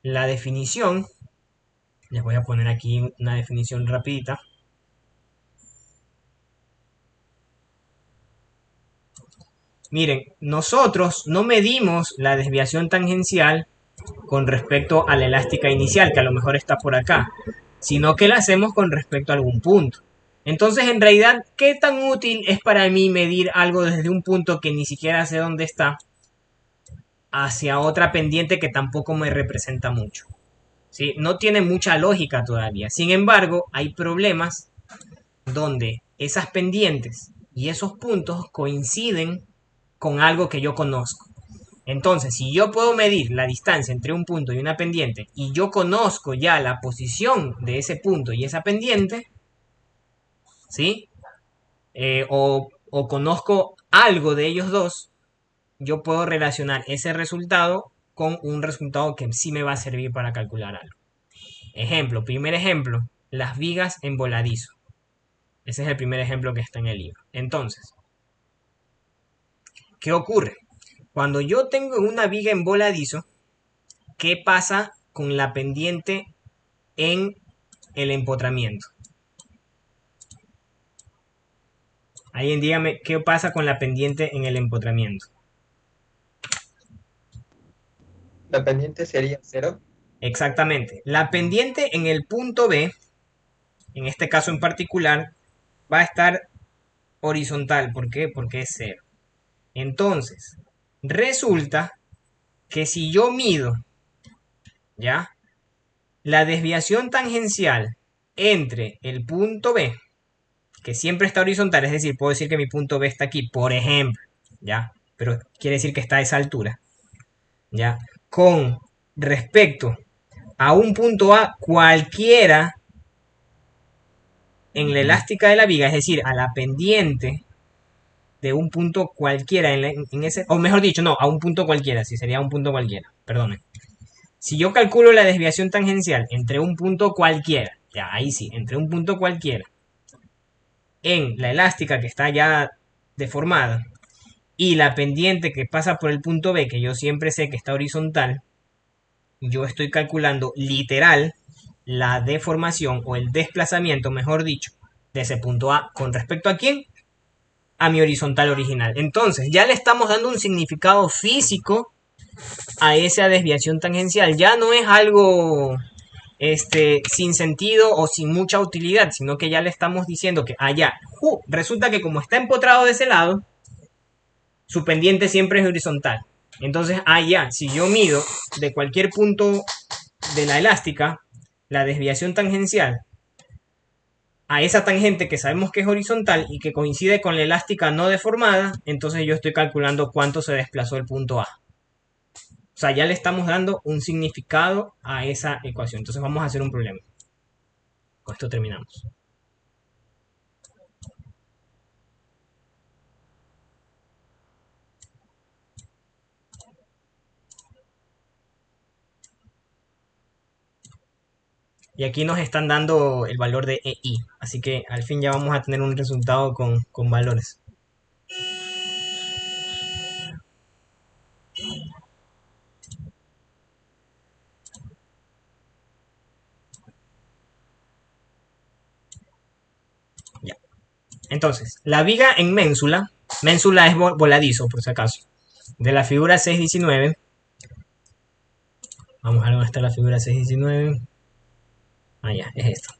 definición. Les voy a poner aquí una definición rapidita. Miren, nosotros no medimos la desviación tangencial con respecto a la elástica inicial, que a lo mejor está por acá, sino que la hacemos con respecto a algún punto. Entonces, en realidad, ¿qué tan útil es para mí medir algo desde un punto que ni siquiera sé dónde está hacia otra pendiente que tampoco me representa mucho? ¿Sí? No tiene mucha lógica todavía. Sin embargo, hay problemas donde esas pendientes y esos puntos coinciden con algo que yo conozco. Entonces, si yo puedo medir la distancia entre un punto y una pendiente y yo conozco ya la posición de ese punto y esa pendiente, ¿sí? O conozco algo de ellos dos, yo puedo relacionar ese resultado con un resultado que sí me va a servir para calcular algo. Ejemplo, primer ejemplo, las vigas en voladizo. Ese es el primer ejemplo que está en el libro. Entonces, ¿qué ocurre? Cuando yo tengo una viga en voladizo, ¿qué pasa con la pendiente en el empotramiento? Alguien dígame qué pasa con la pendiente en el empotramiento. La pendiente sería 0. Exactamente. La pendiente en el punto B, en este caso en particular, va a estar horizontal. ¿Por qué? Porque es 0. Entonces, resulta que si yo mido, ¿ya? La desviación tangencial entre el punto B, que siempre está horizontal, es decir, puedo decir que mi punto B está aquí, por ejemplo, ¿ya? Pero quiere decir que está a esa altura, ¿ya? Con respecto a un punto A cualquiera en la elástica de la viga, es decir, a la pendiente de un punto cualquiera en ese, o mejor dicho, no, a un punto cualquiera, si sería un punto cualquiera, perdone. Si yo calculo la desviación tangencial entre un punto cualquiera, ya ahí sí, entre un punto cualquiera, en la elástica que está ya deformada, y la pendiente que pasa por el punto B, que yo siempre sé que está horizontal, yo estoy calculando literal la deformación o el desplazamiento, mejor dicho, de ese punto A con respecto a quién, a mi horizontal original. Entonces, ya le estamos dando un significado físico a esa desviación tangencial. Ya no es algo sin sentido o sin mucha utilidad, sino que ya le estamos diciendo que allá, resulta que como está empotrado de ese lado, su pendiente siempre es horizontal. Entonces, allá, si yo mido de cualquier punto de la elástica, la desviación tangencial a esa tangente que sabemos que es horizontal y que coincide con la elástica no deformada, entonces yo estoy calculando cuánto se desplazó el punto A. O sea, ya le estamos dando un significado a esa ecuación. Entonces vamos a hacer un problema. Con esto terminamos. Y aquí nos están dando el valor de EI. Así que al fin ya vamos a tener un resultado con valores. Ya. Entonces, la viga en ménsula es voladizo por si acaso, de la figura 619. Vamos a ver dónde está la figura 619. Ah, ya, es esto.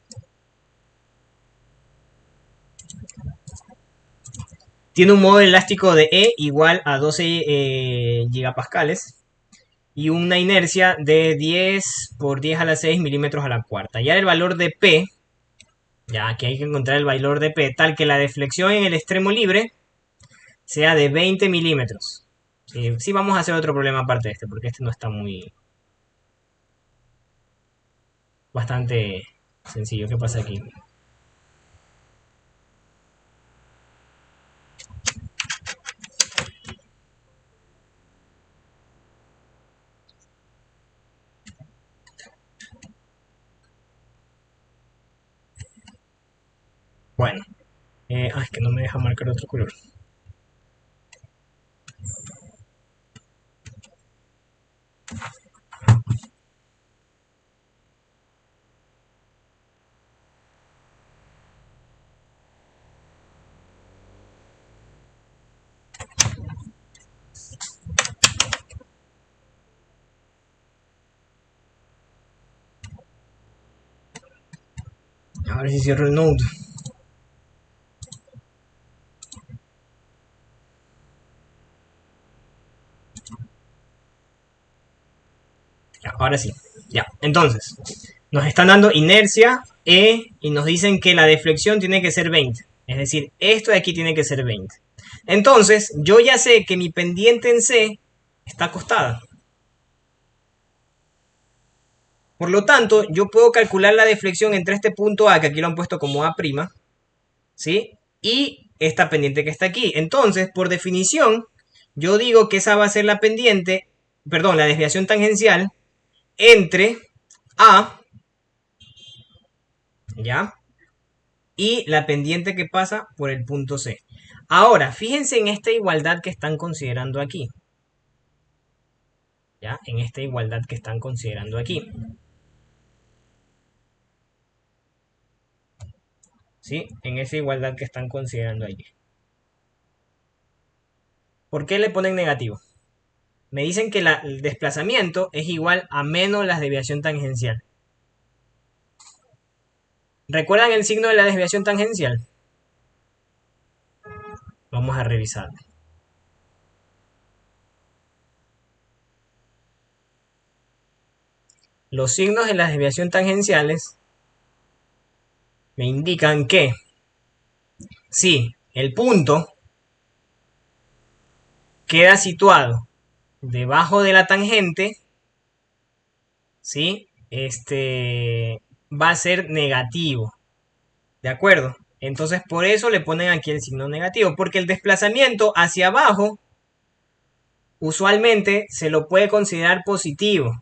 Tiene un modo elástico de E igual a 12 gigapascales y una inercia de 10 por 10 a la 6 milímetros a la cuarta. Ya el valor de P, ya aquí hay que encontrar el valor de P, tal que la deflexión en el extremo libre sea de 20 milímetros. Sí, vamos a hacer otro problema aparte de este, porque este no está muy... bastante sencillo. ¿Qué pasa aquí? Es que no me deja marcar otro color. A ver si cierro el node. Ya, ahora sí. Ya, entonces, nos están dando inercia E y nos dicen que la deflexión tiene que ser 20. Es decir, esto de aquí tiene que ser 20. Entonces, yo ya sé que mi pendiente en C está acostada. Por lo tanto, yo puedo calcular la deflexión entre este punto A, que aquí lo han puesto como A', ¿sí? Y esta pendiente que está aquí. Entonces, por definición, yo digo que esa va a ser la pendiente, perdón, la desviación tangencial entre A, ¿ya? Y la pendiente que pasa por el punto C. Ahora, fíjense en esta igualdad que están considerando aquí. ¿Ya? En esta igualdad que están considerando aquí. ¿Sí? En esa igualdad que están considerando allí. ¿Por qué le ponen negativo? Me dicen que el desplazamiento es igual a menos la desviación tangencial. ¿Recuerdan el signo de la desviación tangencial? Vamos a revisarlo. Los signos de la desviación tangenciales me indican que si el punto queda situado debajo de la tangente, ¿sí? Va a ser negativo. ¿De acuerdo? Entonces por eso le ponen aquí el signo negativo, porque el desplazamiento hacia abajo usualmente se lo puede considerar positivo.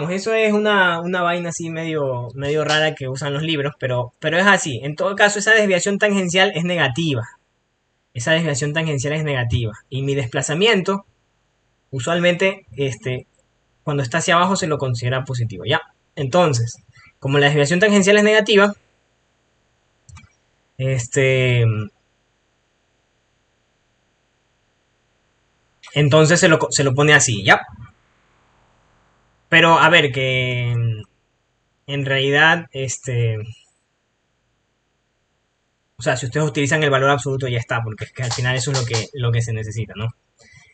Eso es una vaina así medio rara que usan los libros, pero es así. En todo caso, esa desviación tangencial es negativa. Esa desviación tangencial es negativa. Y mi desplazamiento, usualmente, cuando está hacia abajo se lo considera positivo. Ya. Entonces, como la desviación tangencial es negativa, entonces se lo pone así, ¿ya? Pero a ver, que en realidad, o sea, si ustedes utilizan el valor absoluto ya está, porque es que al final eso es lo que se necesita, ¿no?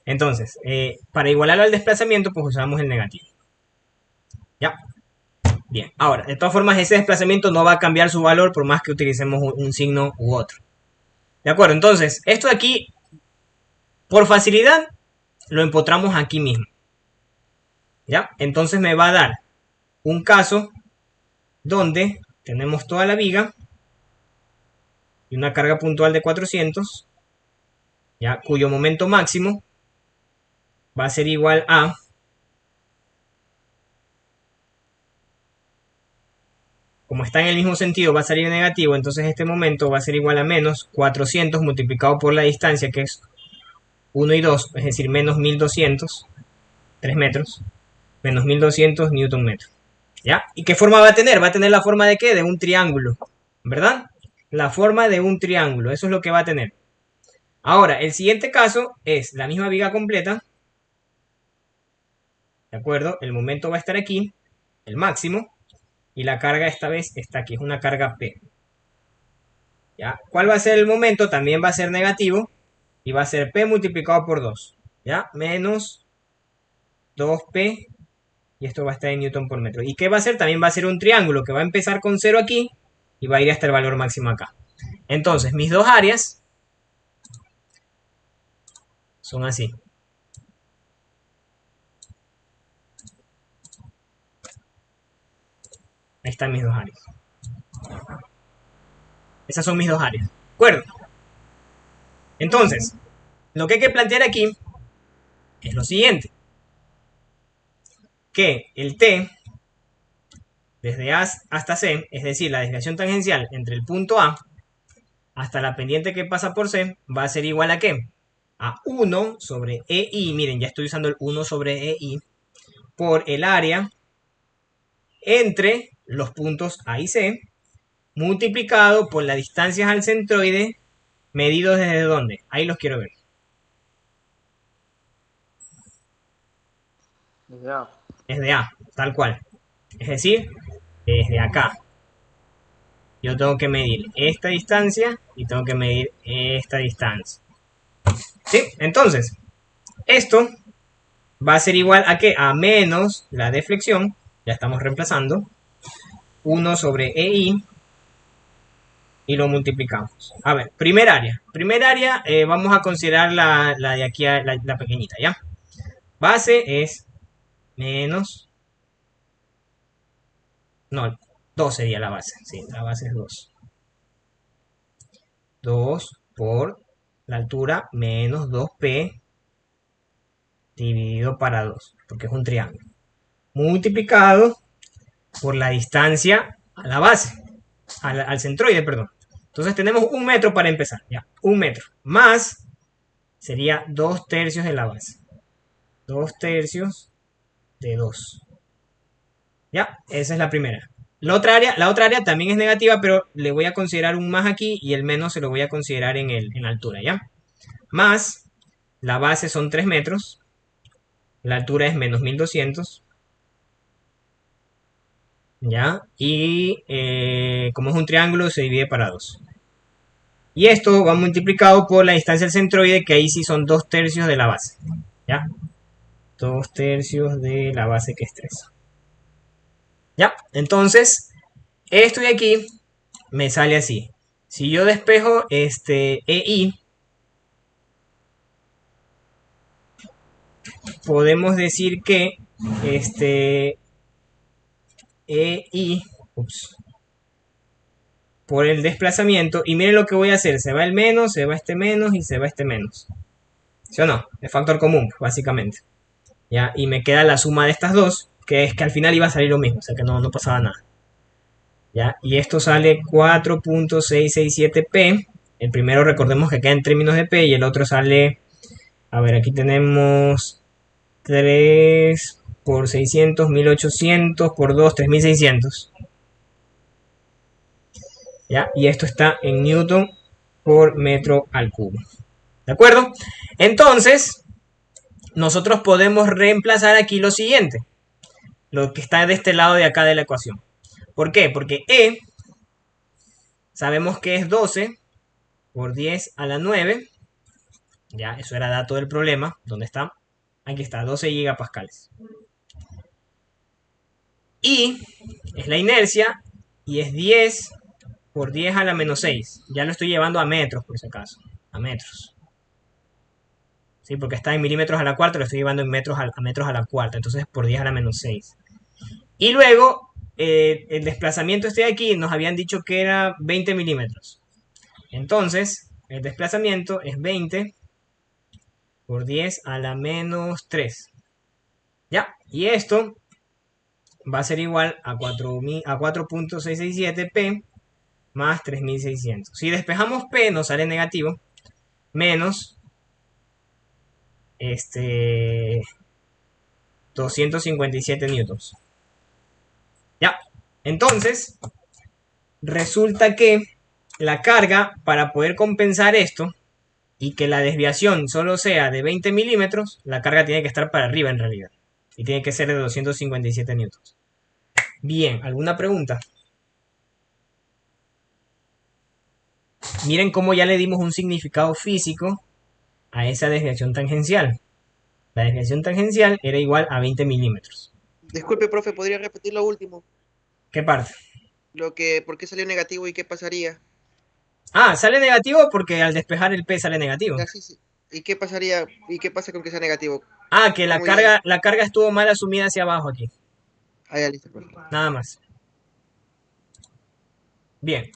Entonces, para igualarlo al desplazamiento, pues usamos el negativo. ¿Ya? Bien, ahora, de todas formas, ese desplazamiento no va a cambiar su valor por más que utilicemos un signo u otro. ¿De acuerdo? Entonces, esto de aquí, por facilidad, lo empotramos aquí mismo. ¿Ya? Entonces me va a dar un caso donde tenemos toda la viga y una carga puntual de 400, ¿ya? Cuyo momento máximo va a ser igual a como está en el mismo sentido, va a salir negativo, entonces este momento va a ser igual a menos 400 multiplicado por la distancia, que es 1 y 2, es decir, menos 1200, 3 metros, menos 1200 newton metro. ¿Ya? ¿Y qué forma va a tener? Va a tener la forma de qué? De un triángulo, ¿verdad? La forma de un triángulo, eso es lo que va a tener. Ahora, el siguiente caso es la misma viga completa, ¿de acuerdo? El momento va a estar aquí, el máximo, y la carga esta vez está aquí, es una carga P. ¿Ya? ¿Cuál va a ser el momento? También va a ser negativo y va a ser P multiplicado por 2. ¿Ya? Menos 2P y esto va a estar en Newton por metro. ¿Y qué va a ser? También va a ser un triángulo que va a empezar con 0 aquí y va a ir hasta el valor máximo acá. Entonces, mis dos áreas son así. Ahí están mis dos áreas. Esas son mis dos áreas. ¿De acuerdo? Entonces, lo que hay que plantear aquí es lo siguiente. Que el T, desde A hasta C, es decir, la desviación tangencial entre el punto A hasta la pendiente que pasa por C va a ser igual a ¿qué? A 1 sobre EI, miren, ya estoy usando el 1 sobre EI, por el área entre los puntos A y C, multiplicado por las distancias al centroide, medidos desde dónde. Ahí los quiero ver. Ya. Desde A, tal cual. Es decir, desde acá. Yo tengo que medir esta distancia y tengo que medir esta distancia. ¿Sí? Entonces, esto va a ser igual a ¿qué? A menos la deflexión, ya estamos reemplazando, 1 sobre EI, y lo multiplicamos. A ver, primer área. Primer área, vamos a considerar la de aquí, la pequeñita, ¿ya? Base es menos... No, 2 sería la base. Sí, la base es 2. 2 por la altura menos 2p dividido para 2, porque es un triángulo. Multiplicado por la distancia a la base, al centroide, perdón. Entonces tenemos 1 metro para empezar, ya, 1 metro. Más sería 2 tercios de la base. 2 tercios de 2. Ya, esa es la primera. La otra área también es negativa, pero le voy a considerar un más aquí y el menos se lo voy a considerar en altura, ¿ya? Más, la base son 3 metros, la altura es menos 1200, ¿ya? Y como es un triángulo, se divide para 2. Y esto va multiplicado por la distancia al centroide, que ahí sí son 2 tercios de la base, ¿ya? 2 tercios de la base, que es 3. ¿Ya? Entonces, esto de aquí me sale así. Si yo despejo este EI, podemos decir que este EI, por el desplazamiento, y miren lo que voy a hacer, se va el menos, se va este menos y se va este menos. ¿Sí o no? Es factor común, básicamente. ¿Ya? Y me queda la suma de estas dos, que es que al final iba a salir lo mismo, o sea que no pasaba nada. ¿Ya? Y esto sale 4.667p. El primero recordemos que queda en términos de p y el otro sale, a ver, aquí tenemos 3 por 600, 1800 por 2, 3600. ¿Ya? Y esto está en newton por metro al cubo. ¿De acuerdo? Entonces, nosotros podemos reemplazar aquí lo siguiente, lo que está de este lado de acá de la ecuación. ¿Por qué? Porque E sabemos que es 12 por 10 a la 9. Ya, eso era dato del problema. ¿Dónde está? Aquí está, 12 gigapascales. Y es la inercia y es 10 por 10 a la menos 6. Ya lo estoy llevando a metros, por si acaso. A metros. ¿Sí? Porque está en milímetros a la cuarta, lo estoy llevando en metros a metros a la cuarta. Entonces por 10 a la menos 6. Y luego, el desplazamiento este de aquí nos habían dicho que era 20 milímetros. Entonces, el desplazamiento es 20 por 10 a la menos 3. ¿Ya? Y esto va a ser igual a 4.667p más 3600. Si despejamos p nos sale negativo, menos 257 newtons. Ya, entonces resulta que la carga, para poder compensar esto y que la desviación solo sea de 20 milímetros, la carga tiene que estar para arriba en realidad. Y tiene que ser de 257 newtons. Bien, ¿alguna pregunta? Miren cómo ya le dimos un significado físico a esa desviación tangencial. La desviación tangencial era igual a 20 milímetros. Disculpe, profe, ¿podría repetir lo último? ¿Qué parte? ¿Por qué salió negativo y qué pasaría? Ah, sale negativo porque al despejar el P sale negativo. Ya, sí, sí. ¿Y qué pasaría? ¿Y qué pasa con que sea negativo? Ah, que ¿Cómo ya? la carga estuvo mal asumida hacia abajo aquí. Ah, ya, listo, profe. Nada más. Bien.